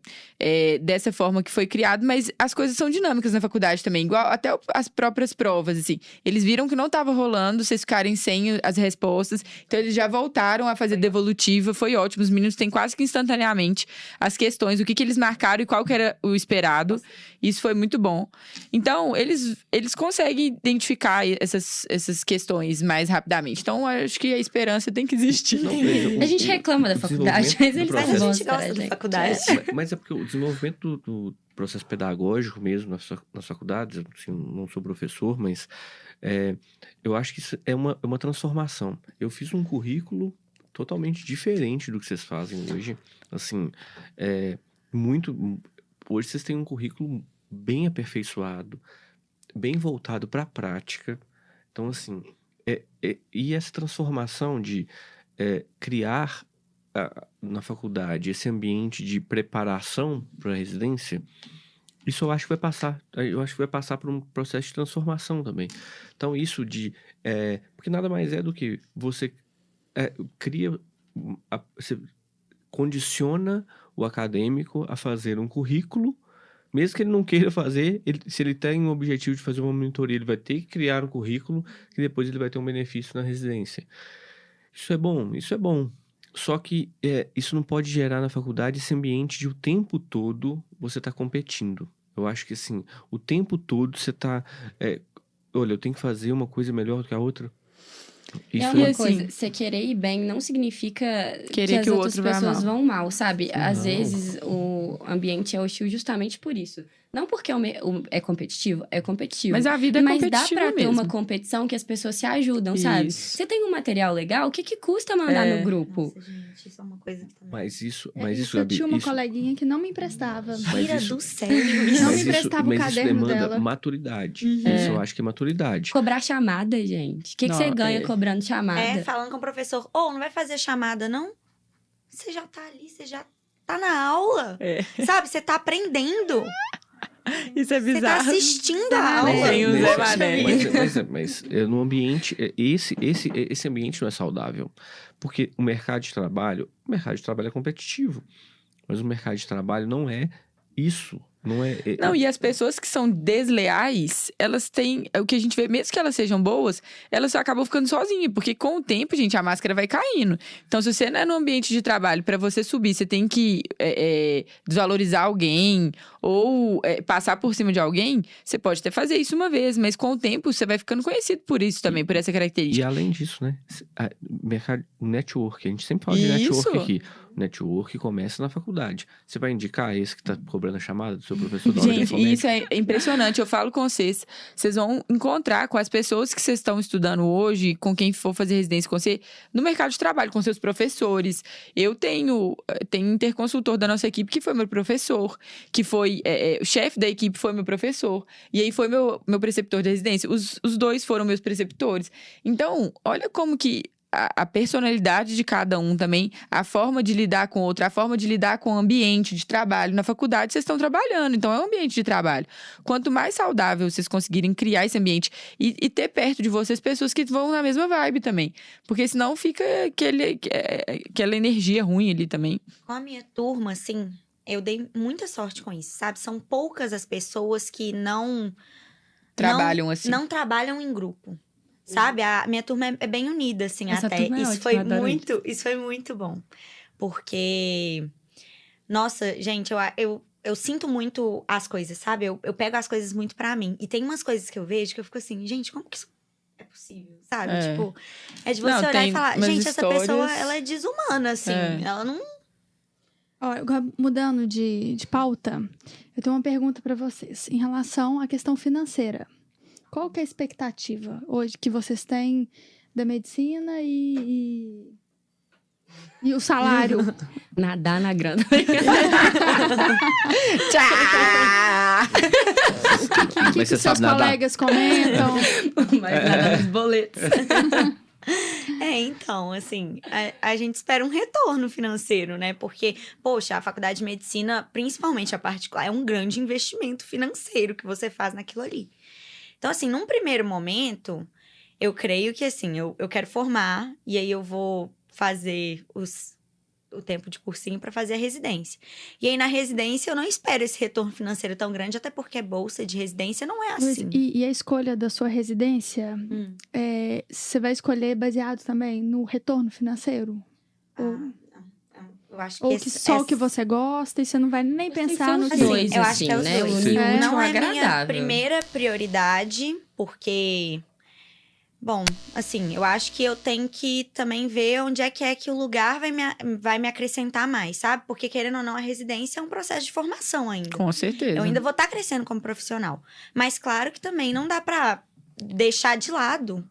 dessa forma que foi criado, mas as coisas são dinâmicas na faculdade também, igual até as próprias provas, assim. Eles viram que não estava rolando, vocês ficarem sem as respostas, então eles já voltaram a fazer devolutiva, foi ótimo, os meninos têm quase que instantaneamente as questões, o que eles marcaram e qual que era o esperado, isso foi muito bom. Então, eles conseguem identificar essas questões mais rapidamente, então acho que a esperança tem que existir. A gente reclama da faculdade, mas eles Mas são a bons gente pra gosta da gente. faculdade. Mas é porque o desenvolvimento do processo pedagógico mesmo nas faculdades, assim, não sou professor, mas eu acho que isso é uma transformação. Eu fiz um currículo totalmente diferente do que vocês fazem hoje. Assim, hoje vocês têm um currículo bem aperfeiçoado, bem voltado para a prática. Então, assim, e essa transformação de criar na faculdade esse ambiente de preparação para a residência, isso eu acho que vai passar. Eu acho que vai passar por um processo de transformação também. Então, isso porque nada mais é do que você você condiciona o acadêmico a fazer um currículo, mesmo que ele não queira fazer, se ele tem um objetivo de fazer uma monitoria, ele vai ter que criar um currículo que depois ele vai ter um benefício na residência. Isso é bom. Só que isso não pode gerar na faculdade esse ambiente de o tempo todo você tá competindo. Eu acho que, assim, o tempo todo você tá... olha, eu tenho que fazer uma coisa melhor do que a outra. Isso É uma assim, coisa, você querer ir bem não significa querer as que o outras outro vá pessoas mal. vão mal, sabe? Às Não. vezes o ambiente é hostil justamente por isso. Não porque é competitivo, é competitivo. Mas a vida é Mas dá competitiva pra ter mesmo. uma competição que as pessoas se ajudam, sabe? Isso. Você tem um material legal, o que custa mandar no grupo? Nossa, gente, isso é uma coisa que também... Mas isso, Eu Gabi, tinha uma isso, coleguinha que não me emprestava. Tira isso- do sério Não isso. me mas emprestava o mas caderno demanda dela. maturidade. Isso eu acho que é maturidade. Cobrar chamada, gente. O que Não, você ganha cobrando chamada? Falando com o professor, não vai fazer chamada, não? Você já tá ali, você já tá na aula. Sabe, você tá aprendendo. Isso é Você tá bizarro. assistindo a aula. Tem o Zé Mas- Mané. Mas no ambiente, esse ambiente não é saudável. Porque o mercado de trabalho é competitivo. Mas o mercado de trabalho não é isso. Não, e as pessoas que são desleais, elas têm... O que a gente vê, mesmo que elas sejam boas, elas acabam ficando sozinhas. Porque com o tempo, gente, a máscara vai caindo. Então, se você não é no ambiente de trabalho, pra você subir, você tem que desvalorizar alguém ou passar por cima de alguém, você pode até fazer isso uma vez. Mas com o tempo, você vai ficando conhecido por isso também, por essa característica. E além disso, né? Mercado network. A gente sempre fala de network aqui. O network começa na faculdade. Você vai indicar esse que tá cobrando a chamada do seu professor da hora de Gente, informática? isso é impressionante. Eu falo com vocês. Vocês vão encontrar com as pessoas que vocês estão estudando hoje, com quem for fazer residência com você, no mercado de trabalho, com seus professores. Eu tenho interconsultor da nossa equipe que foi meu professor, que foi o chefe da equipe foi meu professor. E aí foi meu preceptor de residência. Os dois foram meus preceptores. Então, olha como que a personalidade de cada um também, a forma de lidar com o outro, a forma de lidar com o ambiente de trabalho. Na faculdade, vocês estão trabalhando, então é um ambiente de trabalho. Quanto mais saudável vocês conseguirem criar esse ambiente e ter perto de vocês pessoas que vão na mesma vibe também. Porque senão fica aquela energia ruim ali também. Com a minha turma, assim, eu dei muita sorte com isso, sabe? São poucas as pessoas que não trabalham em grupo. Sabe? A minha turma é bem unida, assim, Essa até. turma é ótima, Isso foi muito bom. Porque, nossa, gente, eu sinto muito as coisas, sabe? Eu pego as coisas muito pra mim. E tem umas coisas que eu vejo que eu fico assim, gente, como que isso é possível? Sabe? Tipo, é de você olhar e falar, gente, essa pessoa, ela é desumana, assim. Ela não... Ó, agora, mudando de pauta, eu tenho uma pergunta pra vocês. Em relação à questão financeira. Qual que é a expectativa hoje que vocês têm da medicina e o salário? Nadar na grana. Tchau! O que você seus sabe nadar? colegas comentam? Mas nadar nos boletos. Então, assim, a gente espera um retorno financeiro, né? Porque, poxa, a faculdade de medicina, principalmente a particular, é um grande investimento financeiro que você faz naquilo ali. Então, assim, num primeiro momento, eu creio que, assim, eu quero formar e aí eu vou fazer o tempo de cursinho para fazer a residência. E aí, na residência, eu não espero esse retorno financeiro tão grande, até porque bolsa de residência não é assim. E a escolha da sua residência, você vai escolher baseado também no retorno financeiro? Eu acho Ou que só o que você gosta e você não vai nem pensar no que... dois, eu acho que é os né? dois. Não é minha primeira prioridade, porque... Bom, assim, eu acho que eu tenho que também ver onde é que o lugar vai me acrescentar mais, sabe? Porque, querendo ou não, a residência é um processo de formação ainda. Com certeza. Eu ainda vou estar crescendo como profissional. Mas, claro que também não dá pra deixar de lado.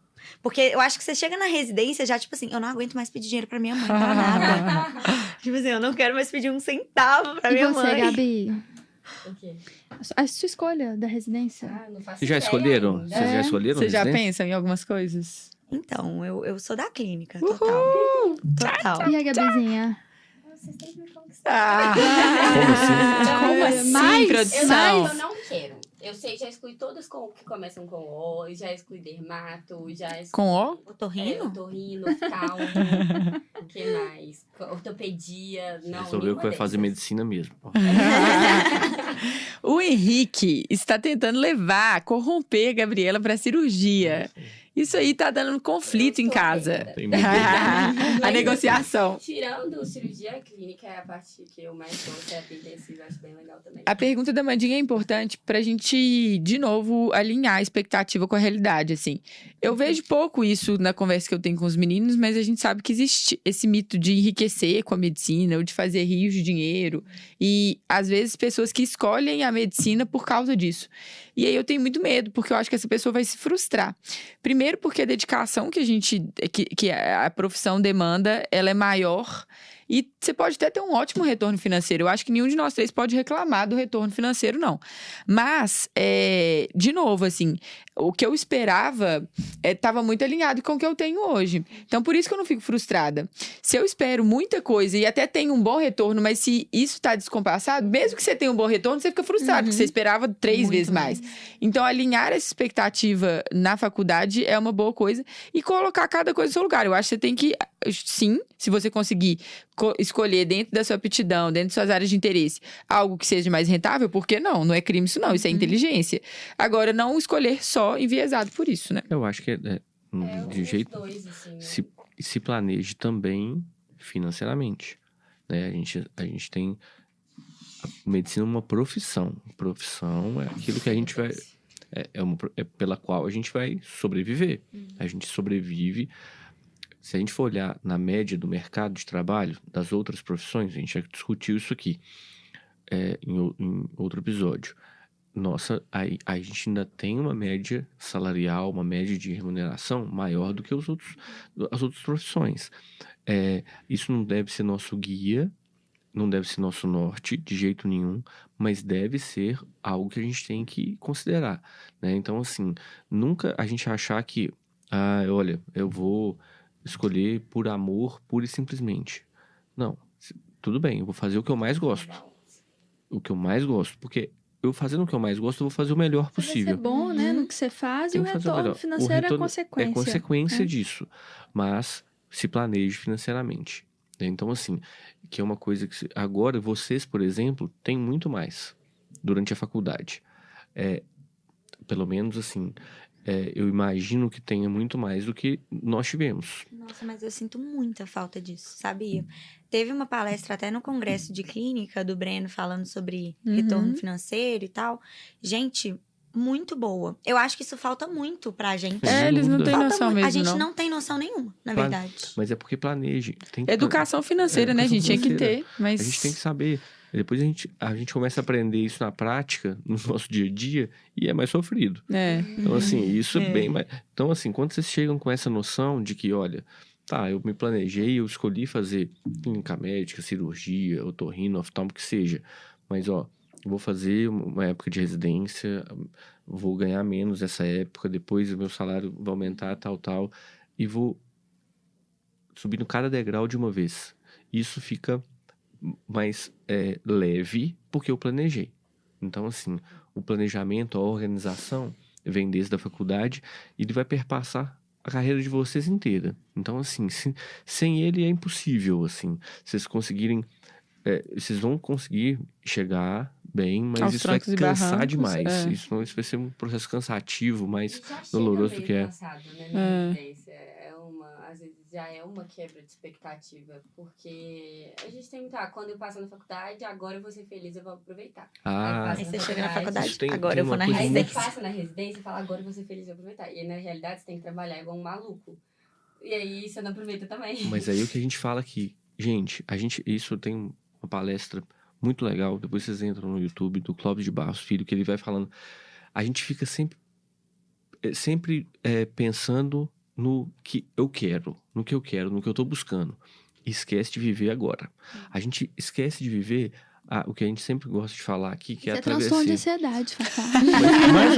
Porque eu acho que você chega na residência já, tipo assim, eu não aguento mais pedir dinheiro pra minha mãe, pra nada. Tipo assim, eu não quero mais pedir um centavo pra minha mãe. E você, Gabi? O quê? A sua escolha da residência? Não faço Vocês já ideia escolheram? ainda. Vocês já escolheram? Você já residência? pensa em algumas coisas? Então, eu sou da clínica, total. E a Gabizinha? Vocês têm que me conquistar. Como assim? Sim, Mas- produção. Eu não quero. Eu sei, já excluí todas que começam com O, já excluí dermato, já excluí... Com O? Otorrino? Otorrino, oftalmo, o que mais? Ortopedia, não, Resolveu que vai fazer dessas. medicina mesmo. O Henrique está tentando corromper a Gabriela para cirurgia. Isso aí tá dando conflito Eu em tô casa. vendo. Tem medo. A Mas, negociação. Tirando cirurgia clínica, é a parte que eu mais gosto, é a intensiva, acho bem legal também. A pergunta da Mandinha é importante pra gente, de novo, alinhar a expectativa com a realidade, assim. Eu vejo pouco isso na conversa que eu tenho com os meninos, mas a gente sabe que existe esse mito de enriquecer com a medicina, ou de fazer rios de dinheiro. E, às vezes, pessoas que escolhem a medicina por causa disso. E aí eu tenho muito medo, porque eu acho que essa pessoa vai se frustrar. Primeiro porque a dedicação que a profissão demanda, ela é maior. E você pode até ter um ótimo retorno financeiro. Eu acho que nenhum de nós três pode reclamar do retorno financeiro, não. Mas, de novo, assim, o que eu esperava estava muito alinhado com o que eu tenho hoje. Então, por isso que eu não fico frustrada. Se eu espero muita coisa e até tenho um bom retorno, mas se isso está descompassado, mesmo que você tenha um bom retorno, você fica frustrado, porque você esperava 3 Muito vezes mais. Então, alinhar essa expectativa na faculdade é uma boa coisa e colocar cada coisa no seu lugar. Eu acho que você tem que sim, se você conseguir escolher dentro da sua aptidão, dentro de suas áreas de interesse, algo que seja mais rentável, por que não? Não é crime isso não, isso é inteligência. Agora, não escolher só enviesado por isso, né? Eu acho que de jeito... Dois, assim, né? Se planeje também financeiramente, né? A gente tem a medicina uma profissão. Profissão é aquilo que a gente vai... É pela qual a gente vai sobreviver. A gente sobrevive... Se a gente for olhar na média do mercado de trabalho, das outras profissões, a gente já discutiu isso aqui em outro episódio. Nossa, a gente ainda tem uma média salarial, uma média de remuneração maior do que as outras profissões. Isso não deve ser nosso guia, não deve ser nosso norte de jeito nenhum, mas deve ser algo que a gente tem que considerar, né? Então, assim, nunca a gente achar que, olha, eu vou escolher por amor, pura e simplesmente. Não, tudo bem, eu vou fazer o que eu mais gosto. O que eu mais gosto, porque eu fazendo o que eu mais gosto, eu vou fazer o melhor possível. Você ser bom, né, no que você faz, e o retorno financeiro é consequência. É consequência disso, mas se planeje financeiramente. Então, assim, que é uma coisa que... Agora, vocês, por exemplo, têm muito mais durante a faculdade. Pelo menos, assim, eu imagino que tenha muito mais do que nós tivemos. Nossa, mas eu sinto muita falta disso, sabia? Teve uma palestra até no Congresso de Clínica do Breno falando sobre retorno financeiro e tal. Gente, muito boa. Eu acho que isso falta muito pra gente. Eles não têm noção mesmo, a gente não tem noção nenhuma, na verdade. Mas é porque planeje. Educação financeira, né, gente? Tinha que ter, mas... A gente tem que saber. Depois a gente começa a aprender isso na prática, no nosso dia a dia, e é mais sofrido. Então, assim, isso é bem mais... Então, assim, quando vocês chegam com essa noção de que, olha, tá, eu me planejei, eu escolhi fazer clínica médica, cirurgia, otorrino, oftalmo, que seja, mas, ó, vou fazer uma época de residência, vou ganhar menos essa época, depois o meu salário vai aumentar, tal, e vou subindo cada degrau de uma vez. Isso fica mais leve, porque eu planejei. Então, assim, o planejamento, a organização, vem desde a faculdade e ele vai perpassar a carreira de vocês inteira. Então, assim, sem ele é impossível, assim. Vocês conseguirem... vocês vão conseguir chegar bem, mas aos isso vai cansar demais. Isso vai ser um processo cansativo, mais doloroso do que é. Cansado, né, na residência. Às vezes já é uma quebra de expectativa, porque a gente tem quando eu passo na faculdade, agora eu vou ser feliz, eu vou aproveitar. Aí você chega na faculdade, agora tem eu vou na Aí residência. você passa na residência e fala, agora eu vou ser feliz, eu vou aproveitar. E na realidade você tem que trabalhar igual um maluco. E aí você não aproveita também. Mas aí o que a gente fala aqui, gente, isso tem uma palestra muito legal, depois vocês entram no YouTube do Clóvis de Barros Filho, que ele vai falando, a gente fica sempre pensando no que eu quero, no que eu tô buscando. E esquece de viver agora. A gente esquece de viver o que a gente sempre gosta de falar aqui, que é a travessia. transtorno de ansiedade, Fafá.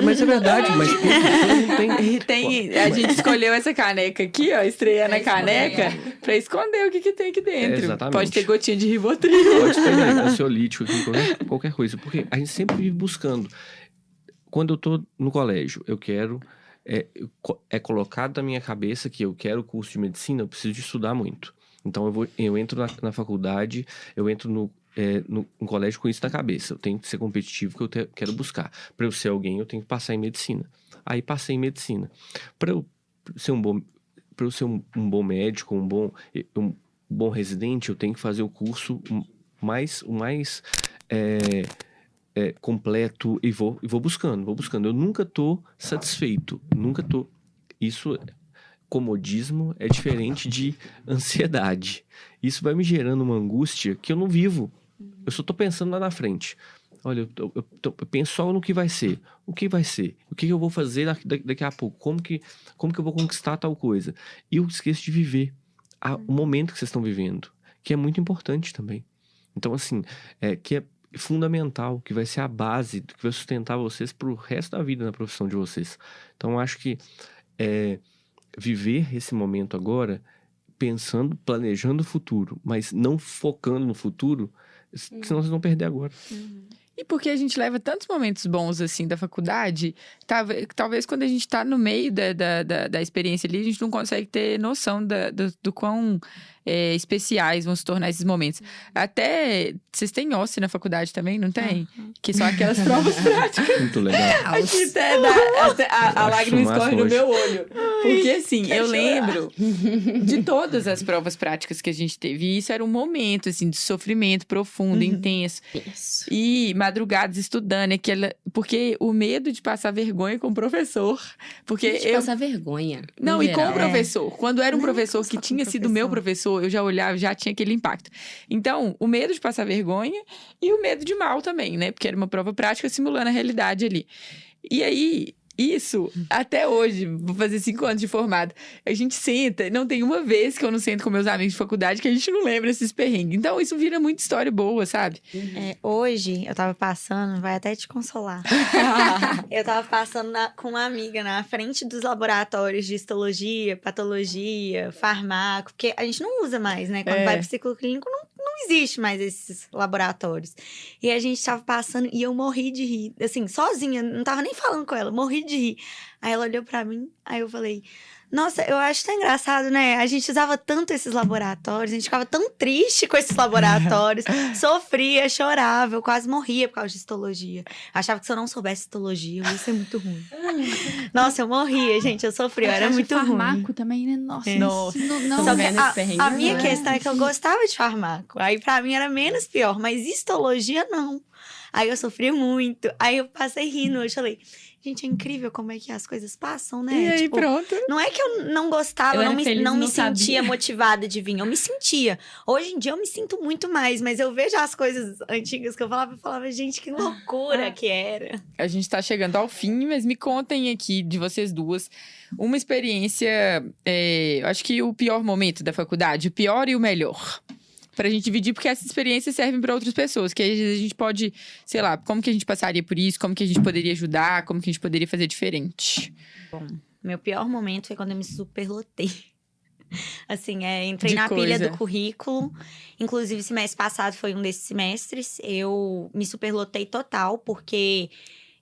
Mas é verdade, mas não tem... A gente escolheu essa caneca aqui, ó, estreando a caneca, pra esconder o que tem aqui dentro. Exatamente. Pode ter gotinha de Rivotril. Pode ter ansiolítico, qualquer coisa. Porque a gente sempre vive buscando. Quando eu tô no colégio, eu quero... colocado na minha cabeça que eu quero o curso de medicina, eu preciso de estudar muito. Então, eu entro na faculdade, eu entro no colégio com isso na cabeça. Eu tenho que ser competitivo, que eu quero buscar. Para eu ser alguém, eu tenho que passar em medicina. Aí, passei em medicina. Para eu ser um bom médico, um bom residente, eu tenho que fazer o curso o mais completo e vou buscando. Eu nunca tô satisfeito, isso, comodismo é diferente de ansiedade. Isso vai me gerando uma angústia que eu não vivo. Eu só tô pensando lá na frente. Olha, eu penso só no que vai ser. O que vai ser? O que eu vou fazer daqui a pouco? Como que eu vou conquistar tal coisa? E eu esqueço de viver o momento que vocês estão vivendo, que é muito importante também. Então, assim, que é fundamental, que vai ser a base, que vai sustentar vocês pro resto da vida na profissão de vocês. Então, eu acho que viver esse momento agora, pensando, planejando o futuro, mas não focando no futuro, senão vocês vão perder agora. E porque a gente leva tantos momentos bons, assim, da faculdade, talvez quando a gente tá no meio da experiência ali, a gente não consegue ter noção do quão especiais vão se tornar esses momentos. Até, vocês têm OSCE na faculdade também, não tem? Que são aquelas provas práticas. Muito legal. Aqui até a lágrima escorre no meu olho. Porque, assim, eu lembro de todas as provas práticas que a gente teve. E isso era um momento, assim, de sofrimento profundo, intenso. Isso. E madrugadas estudando. Porque o medo de passar vergonha com o professor. Porque De passar vergonha. Não, no e com o geral. professor. Quando era um Nem professor passar que com tinha o sido meu professor, eu já olhava, já tinha aquele impacto. Então, o medo de passar vergonha e o medo de mal também, né? Porque era uma prova prática simulando a realidade ali. E aí, isso, até hoje, vou fazer 5 anos de formado, a gente senta, não tem uma vez que eu não sento com meus amigos de faculdade que a gente não lembra esses perrengues. Então, isso vira muita história boa, sabe? Hoje, eu tava passando, vai até te consolar. Eu tava passando com uma amiga na frente dos laboratórios de histologia, patologia, farmaco, porque a gente não usa mais, né? Quando vai pro ciclo clínico, não existe mais esses laboratórios. E a gente tava passando e eu morri de rir, assim, sozinha, não tava nem falando com ela, morri de rir. Aí ela olhou pra mim, aí eu falei... Nossa, eu acho tão engraçado, né? A gente usava tanto esses laboratórios, a gente ficava tão triste com esses laboratórios, sofria, chorava, eu quase morria por causa de histologia. Achava que se eu não soubesse histologia, eu ia ser muito ruim. Nossa, eu morria, gente, eu sofria, eu era muito ruim. farmaco também, né? Nossa. Nossa. Não, Só vendo esse perrengue, que a minha não é? questão é que eu gostava de farmaco. Aí pra mim era menos pior, mas histologia não. Aí eu sofri muito. Aí eu passei rindo, eu falei, gente, é incrível como é que as coisas passam, né? E aí, Tipo, pronto. não é que eu não gostava, Eu eu era feliz, não me não sabia. sentia motivada de vir. Eu me sentia. Hoje em dia eu me sinto muito mais, mas eu vejo as coisas antigas que eu falava, gente, que loucura que era. A gente tá chegando ao fim, mas me contem aqui de vocês duas uma experiência, eu acho que o pior momento da faculdade, o pior e o melhor. Pra gente dividir, porque essas experiências servem pra outras pessoas. Que aí a gente pode, sei lá, como que a gente passaria por isso, como que a gente poderia ajudar, como que a gente poderia fazer diferente. Meu pior momento foi quando eu me superlotei. Assim, entrei De na coisa. pilha do currículo. Inclusive, semestre passado foi um desses semestres. Eu me superlotei total, porque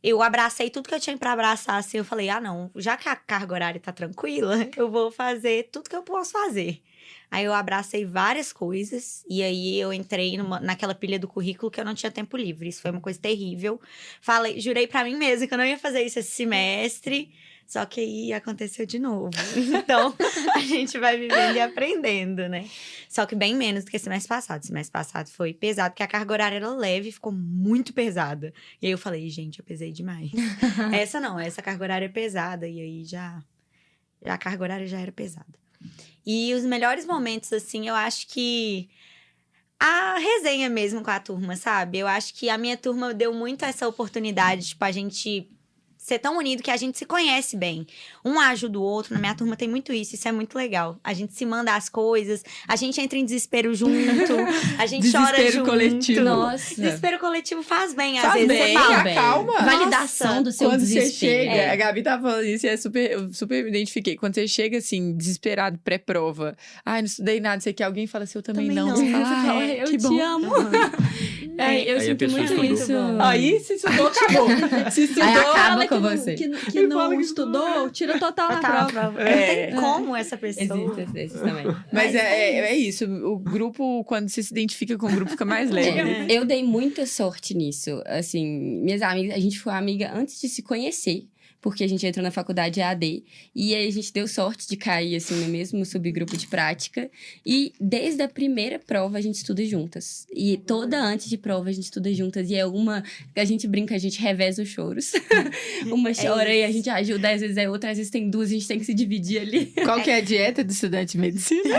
eu abracei tudo que eu tinha pra abraçar. Assim, eu falei, não, já que a carga horária tá tranquila, eu vou fazer tudo que eu posso fazer. Aí eu abracei várias coisas e aí eu entrei naquela pilha do currículo que eu não tinha tempo livre. Isso foi uma coisa terrível. Jurei pra mim mesma que eu não ia fazer isso esse semestre, só que aí aconteceu de novo. Então, a gente vai vivendo e aprendendo, né? Só que bem menos do que semestre passado. Semestre passado foi pesado, porque a carga horária era leve e ficou muito pesada. E aí eu falei, gente, eu pesei demais. Essa carga horária é pesada e aí já a carga horária já era pesada. E os melhores momentos, assim, eu acho que a resenha mesmo com a turma, sabe? Eu acho que a minha turma deu muito essa oportunidade, tipo, a gente ser tão unido que a gente se conhece bem. Um ajuda o outro, na minha turma tem muito isso é muito legal. A gente se manda as coisas, a gente entra em desespero junto, a gente chora Desespero junto. coletivo. Nossa. Desespero coletivo faz bem, às Faz vezes. bem, Você fala, bem. calma. Validação do seu Quando desespero. você chega, a Gabi tá falando isso e eu super me identifiquei. Quando você chega assim, desesperado, pré-prova, ai, não estudei nada, sei que alguém fala assim, eu também não. Você fala, eu que te bom. amo. Eu Aí a sinto pessoa muito estudou. isso. Aí, se estudou, acabou. Se estudou, Aí acaba Fala com que não- você. que não estudou, tira total na prova. Não tem como essa pessoa. Existe esses também. Mas é isso. O grupo, quando você se identifica com o grupo, fica mais leve. né? Eu dei muita sorte nisso. Assim, minhas amigas, a gente foi amiga antes de se conhecer. Porque a gente entrou na faculdade EAD. E aí a gente deu sorte de cair, assim, no mesmo subgrupo de prática. E desde a primeira prova a gente estuda juntas. E toda antes de prova a gente estuda juntas. E é uma... A gente brinca, a gente reveza os choros. Uma chora e a gente ajuda, às vezes é outra, às vezes tem duas, a gente tem que se dividir ali. Qual que é a dieta do estudante de medicina?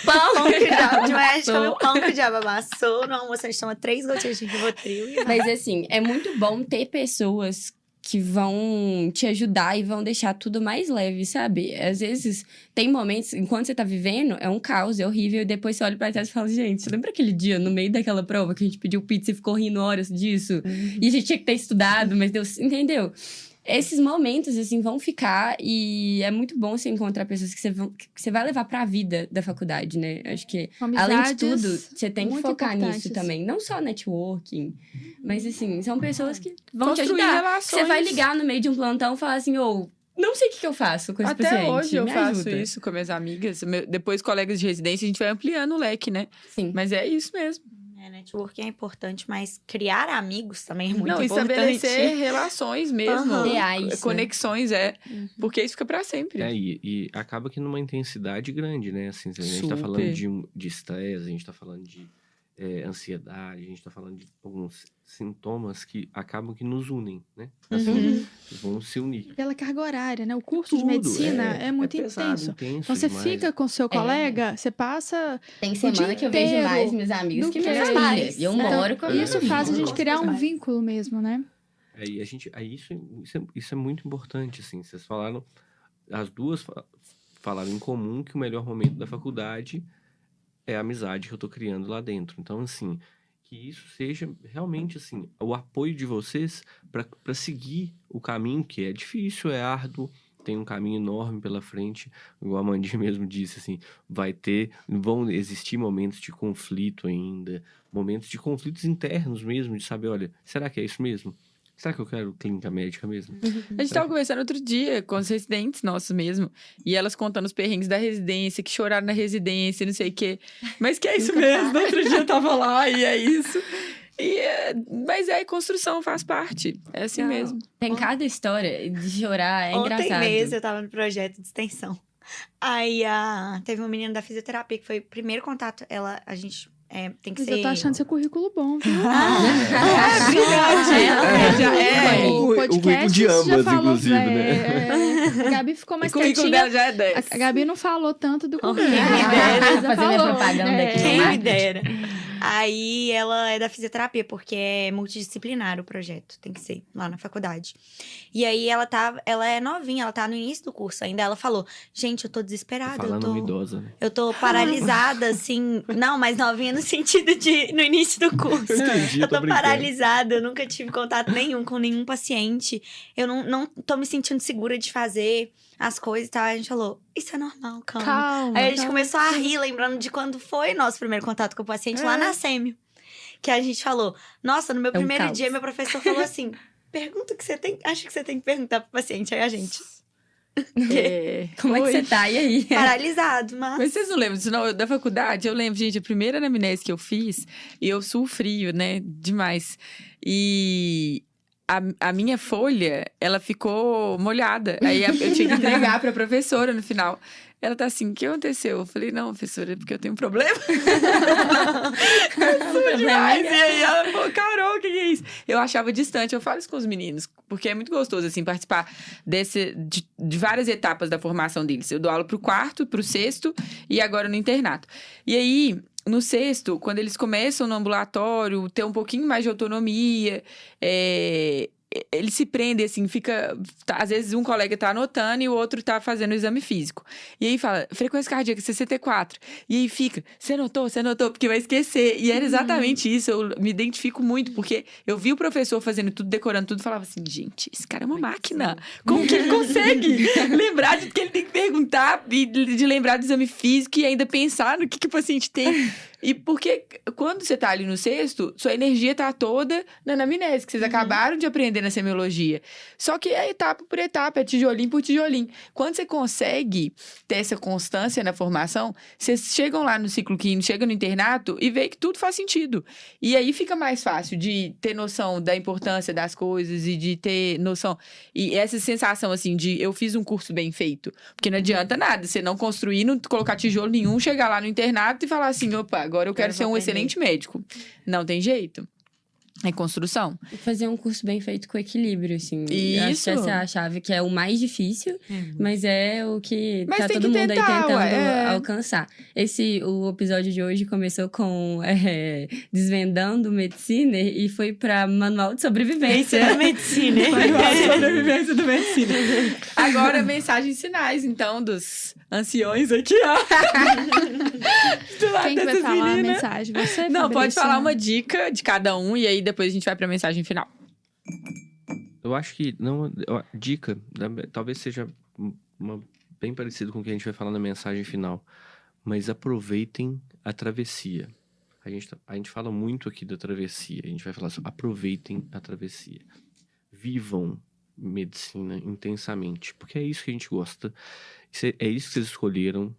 Pão que o diabo, de manhã a gente come o pão que o diabo amassou. No almoço a gente toma 3 gotinhas de Rivotril. E Mas assim, é muito bom ter pessoas que vão te ajudar e vão deixar tudo mais leve, sabe? Às vezes, tem momentos, enquanto você tá vivendo, é um caos, é horrível, e depois você olha pra trás e fala, gente, você lembra aquele dia, no meio daquela prova, que a gente pediu pizza e ficou rindo horas disso? E a gente tinha que ter estudado, mas Deus... Entendeu? esses momentos, assim, vão ficar. E é muito bom você encontrar pessoas que você vai levar pra vida da faculdade, né? Acho que, além de tudo, você tem que focar nisso também. Não só networking, mas, assim, são pessoas que vão te Construir ajudar. relações. Você vai ligar no meio de um plantão e falar assim, não sei o que eu faço com esse Até paciente. hoje eu me faço ajuda. isso com minhas amigas. Depois, colegas de residência, a gente vai ampliando o leque, né? Sim. Mas é isso mesmo. Networking é importante, mas criar amigos também é muito Não, importante. estabelecer relações mesmo. Aham. Reais, conexões, porque isso fica pra sempre. E acaba que numa intensidade grande, né? Assim, a gente tá Super. falando de estresse, a gente tá falando de ansiedade, a gente tá falando de alguns sintomas que acabam que nos unem, né? Assim, vão se unir. Pela carga horária, né? O curso de Tudo, medicina é muito pesado, intenso. Então, você demais. fica com seu colega, você passa... Tem o semana dia que eu vejo inteiro mais meus amigos do que minha que família. pais. E eu moro com a minha Isso faz a gente Nossa, criar um demais. vínculo mesmo, né? Isso é muito importante, assim. Vocês falaram, as duas falaram em comum que o melhor momento da faculdade é a amizade que eu tô criando lá dentro. Então, assim, que isso seja realmente, assim, o apoio de vocês para seguir o caminho, que é difícil, é árduo, tem um caminho enorme pela frente, igual a Mandy mesmo disse, assim, vão existir momentos de conflito ainda, momentos de conflitos internos mesmo, de saber, olha, será que é isso mesmo? Será que eu quero clínica médica mesmo? A gente tava conversando outro dia com os residentes nossos mesmo. E elas contando os perrengues da residência, que choraram na residência, não sei o quê. Mas que é isso mesmo. No outro dia eu tava lá e é isso. Mas construção, faz parte. É assim Não. mesmo. Tem cada história de chorar, é Ontem engraçado. mesmo eu tava no projeto de extensão. Aí teve uma menina da fisioterapia que foi o primeiro contato. A gente tem que Mas ser... eu tô achando seu currículo bom, viu? O currículo de ambas, inclusive, né? A Gabi ficou mais O currículo quietinha. dela já é 10. A Gabi não falou tanto do currículo. Quem me A dera. Gabi já Fazer minha falou, propaganda né? aqui. Quem me dera. Aí ela é da fisioterapia, porque é multidisciplinar o projeto, tem que ser lá na faculdade. E aí ela é novinha, ela tá no início do curso ainda. Ela falou: gente, eu tô desesperada, Falando uma idosa, né? eu tô paralisada, assim. Não, mas novinha no sentido de no início do curso. Entendi, Eu tô brincando. paralisada, eu nunca tive contato nenhum com nenhum paciente. Eu não tô me sentindo segura de fazer as coisas e tal. Aí a gente falou: isso é normal, calma. Calma. Aí a gente calma. começou a rir, lembrando de quando foi nosso primeiro contato com o paciente lá na Sêmio. Que a gente falou: nossa, no meu um primeiro caos. dia, meu professor falou assim: pergunta o que você tem, acho que você tem que perguntar pro paciente. Aí a gente, Como é que você tá? E aí? paralisado, mas... Mas vocês não lembram disso, não? Da faculdade, eu lembro, gente, a primeira anamnese que eu fiz, e eu sofri, né, demais. E a minha folha, ela ficou molhada. Aí eu tinha que entregar pra professora no final. Ela tá assim: o que aconteceu? Eu falei: não, professora, é porque eu tenho um problema. Demais. E aí ela falou: Carol, o que é isso? Eu achava distante, eu falo isso com os meninos, porque é muito gostoso, assim, participar de várias etapas da formação deles. Eu dou aula pro quarto, pro sexto e agora no internato. E aí, no sexto, quando eles começam no ambulatório, ter um pouquinho mais de autonomia, eles se prendem, assim, às vezes um colega tá anotando e o outro tá fazendo o exame físico. E aí fala: frequência cardíaca 64. E aí fica: você anotou, porque vai esquecer. E era exatamente isso, eu me identifico muito, porque eu vi o professor fazendo tudo, decorando tudo, e falava assim: gente, esse cara é uma máquina. Como que ele consegue lembrar de que ele tem que perguntar, e de lembrar do exame físico e ainda pensar no que o paciente tem? E porque quando você tá ali no sexto, sua energia tá toda na anamnese, que vocês acabaram de aprender na semiologia. Só que é etapa por etapa, é tijolinho por tijolinho. Quando você consegue ter essa constância na formação, vocês chegam lá no ciclo clínico, chegam no internato e vê que tudo faz sentido. E aí fica mais fácil de ter noção da importância das coisas e de ter noção. E essa sensação, assim, de eu fiz um curso bem feito. Porque não adianta nada você não construir, não colocar tijolo nenhum, chegar lá no internato e falar assim: opa, agora eu quero ser um excelente médico. Não tem jeito. É construção. Fazer um curso bem feito com equilíbrio, assim. Isso. Eu acho que essa é a chave, que é o mais difícil, mas é o que Mas tá tem todo que mundo tentar, aí tentando ué, alcançar. O episódio de hoje começou com Desvendando Medicina e foi pra Manual de Sobrevivência. da medicina. Sobrevivência do medicina. Agora, mensagens finais, então, dos anciões aqui, ó. Do lado Quem que vai dessas falar a meninas. mensagem? Você, Não, pode Fabrício? falar uma dica de cada um e aí depois a gente vai pra mensagem final. Eu acho que dica, talvez seja bem parecido com o que a gente vai falar na mensagem final, mas aproveitem a travessia. A gente fala muito aqui da travessia, a gente vai falar sobre aproveitem a travessia. Vivam medicina intensamente, porque é isso que a gente gosta, é isso que vocês escolheram,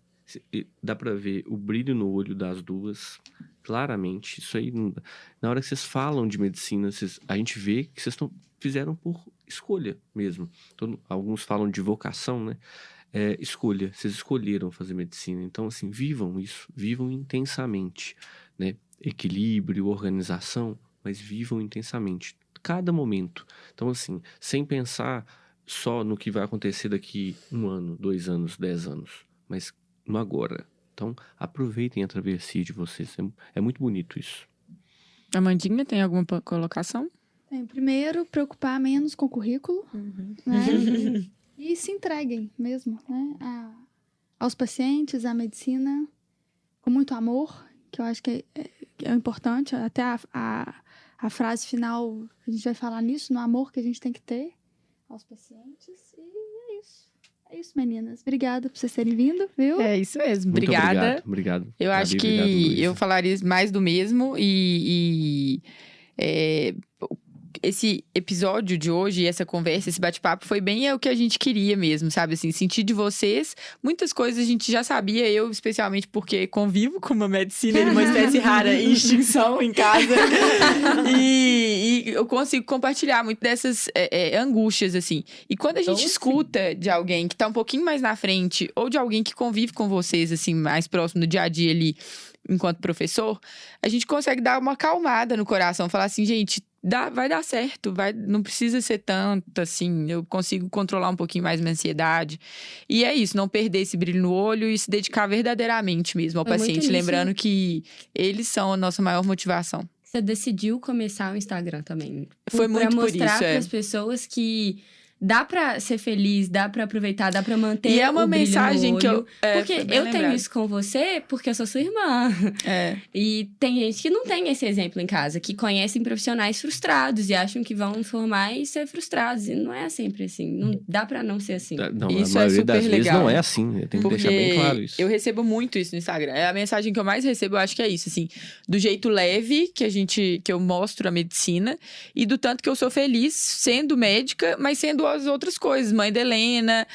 dá pra ver o brilho no olho das duas, claramente. Isso aí, na hora que vocês falam de medicina, a gente vê que vocês fizeram por escolha mesmo. Então, alguns falam de vocação, né? Escolha, vocês escolheram fazer medicina. Então, assim, vivam isso, vivam intensamente, né? Equilíbrio, organização, mas vivam intensamente, cada momento. Então, assim, sem pensar só no que vai acontecer daqui 1 ano, 2 anos, 10 anos, mas no agora. Então, aproveitem a travessia de vocês. É muito bonito isso. Amandinha, tem alguma colocação? Primeiro, preocupar menos com o currículo, né? E se entreguem mesmo, né? Aos pacientes, à medicina, com muito amor, que eu acho que é importante. Até a frase final, a gente vai falar nisso, no amor que a gente tem que ter aos pacientes. E é isso. É isso, meninas. Obrigada por vocês terem vindo, viu? É isso mesmo. Muito Obrigada. Obrigado. Eu Gabi, acho que obrigado, eu falaria mais do mesmo esse episódio de hoje, essa conversa, esse bate-papo foi bem o que a gente queria mesmo, sabe? Assim, sentir de vocês. Muitas coisas a gente já sabia, eu especialmente porque convivo com uma medicina de uma espécie rara em extinção em casa. E eu consigo compartilhar muito dessas angústias, assim. E quando a gente escuta de alguém que tá um pouquinho mais na frente, ou de alguém que convive com vocês, assim, mais próximo do dia a dia ali, enquanto professor, a gente consegue dar uma acalmada no coração, falar assim, gente, vai dar certo, não precisa ser tanto assim, eu consigo controlar um pouquinho mais minha ansiedade. E é isso, não perder esse brilho no olho e se dedicar verdadeiramente mesmo ao paciente, lembrando que eles são a nossa maior motivação. Você decidiu começar o Instagram também. Foi muito por isso, Pra mostrar para as pessoas que dá pra ser feliz, dá pra aproveitar, dá pra manter e é uma o brilho mensagem no olho. Porque eu tenho isso com você porque eu sou sua irmã. E tem gente que não tem esse exemplo em casa, que conhecem profissionais frustrados e acham que vão formar e ser frustrados. E não é sempre assim. Não dá pra não ser assim. Não, isso a maioria super das legal. vezes não é assim. Eu tenho que deixar bem claro isso. Eu recebo muito isso no Instagram. A mensagem que eu mais recebo, eu acho que é isso, assim. Do jeito leve que eu mostro a medicina e do tanto que eu sou feliz sendo médica, mas sendo as outras coisas, mãe da Helena,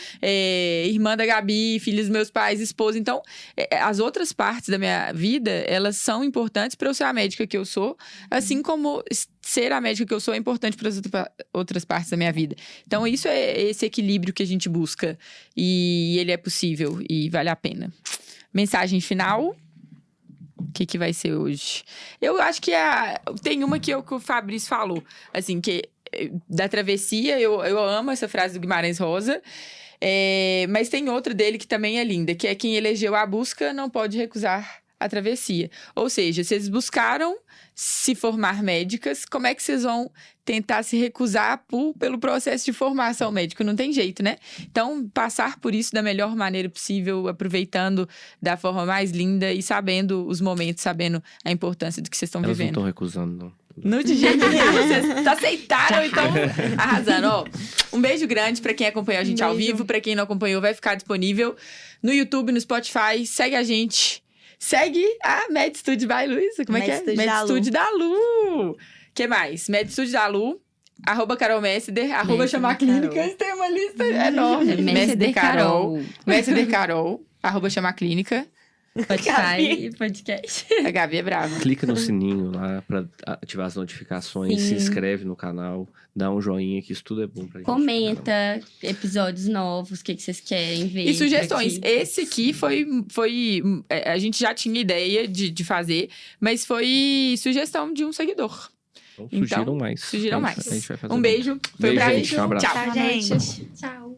irmã da Gabi, filha dos meus pais, esposa. Então, as outras partes da minha vida, elas são importantes para eu ser a médica que eu sou, assim como ser a médica que eu sou é importante para as outras partes da minha vida. Então, isso é esse equilíbrio que a gente busca. E ele é possível e vale a pena. Mensagem final. O que vai ser hoje? Eu acho que tem uma que o Fabrício falou, assim, que da travessia, eu amo essa frase do Guimarães Rosa, mas tem outra dele que também é linda, que é quem elegeu a busca não pode recusar a travessia. Ou seja, vocês buscaram se formar médicas, como é que vocês vão tentar se recusar pelo processo de formação médica? Não tem jeito, né? Então, passar por isso da melhor maneira possível, aproveitando da forma mais linda e sabendo os momentos, sabendo a importância do que vocês estão vivendo. Elas não estão recusando, não. Não de jeito nenhum, vocês aceitaram, então arrasando. Ó, um beijo grande pra quem acompanhou a gente ao vivo, pra quem não acompanhou vai ficar disponível no YouTube, no Spotify, segue a gente. Segue a Med Studio by Luísa. Como é que é? Med Studio da Lu. Que mais? Med Studio da Lu. @Carol Messeder, @Chamar Clínica. Tem uma lista enorme. Messeder Carol. Messeder Carol. @Chamar Clínica. Spotify e podcast. A Gabi é brava. Clica no sininho lá pra ativar as notificações, se inscreve no canal, dá um joinha, que isso tudo é bom pra gente. Comenta episódios novos, o que vocês querem ver. E sugestões. Esse aqui foi a gente já tinha ideia de fazer, mas foi sugestão de um seguidor. Então, sugiram mais. Sugiram mais. A gente vai fazer um beijo. Foi um prazer. Gente, um abraço. Tchau, gente. Tchau.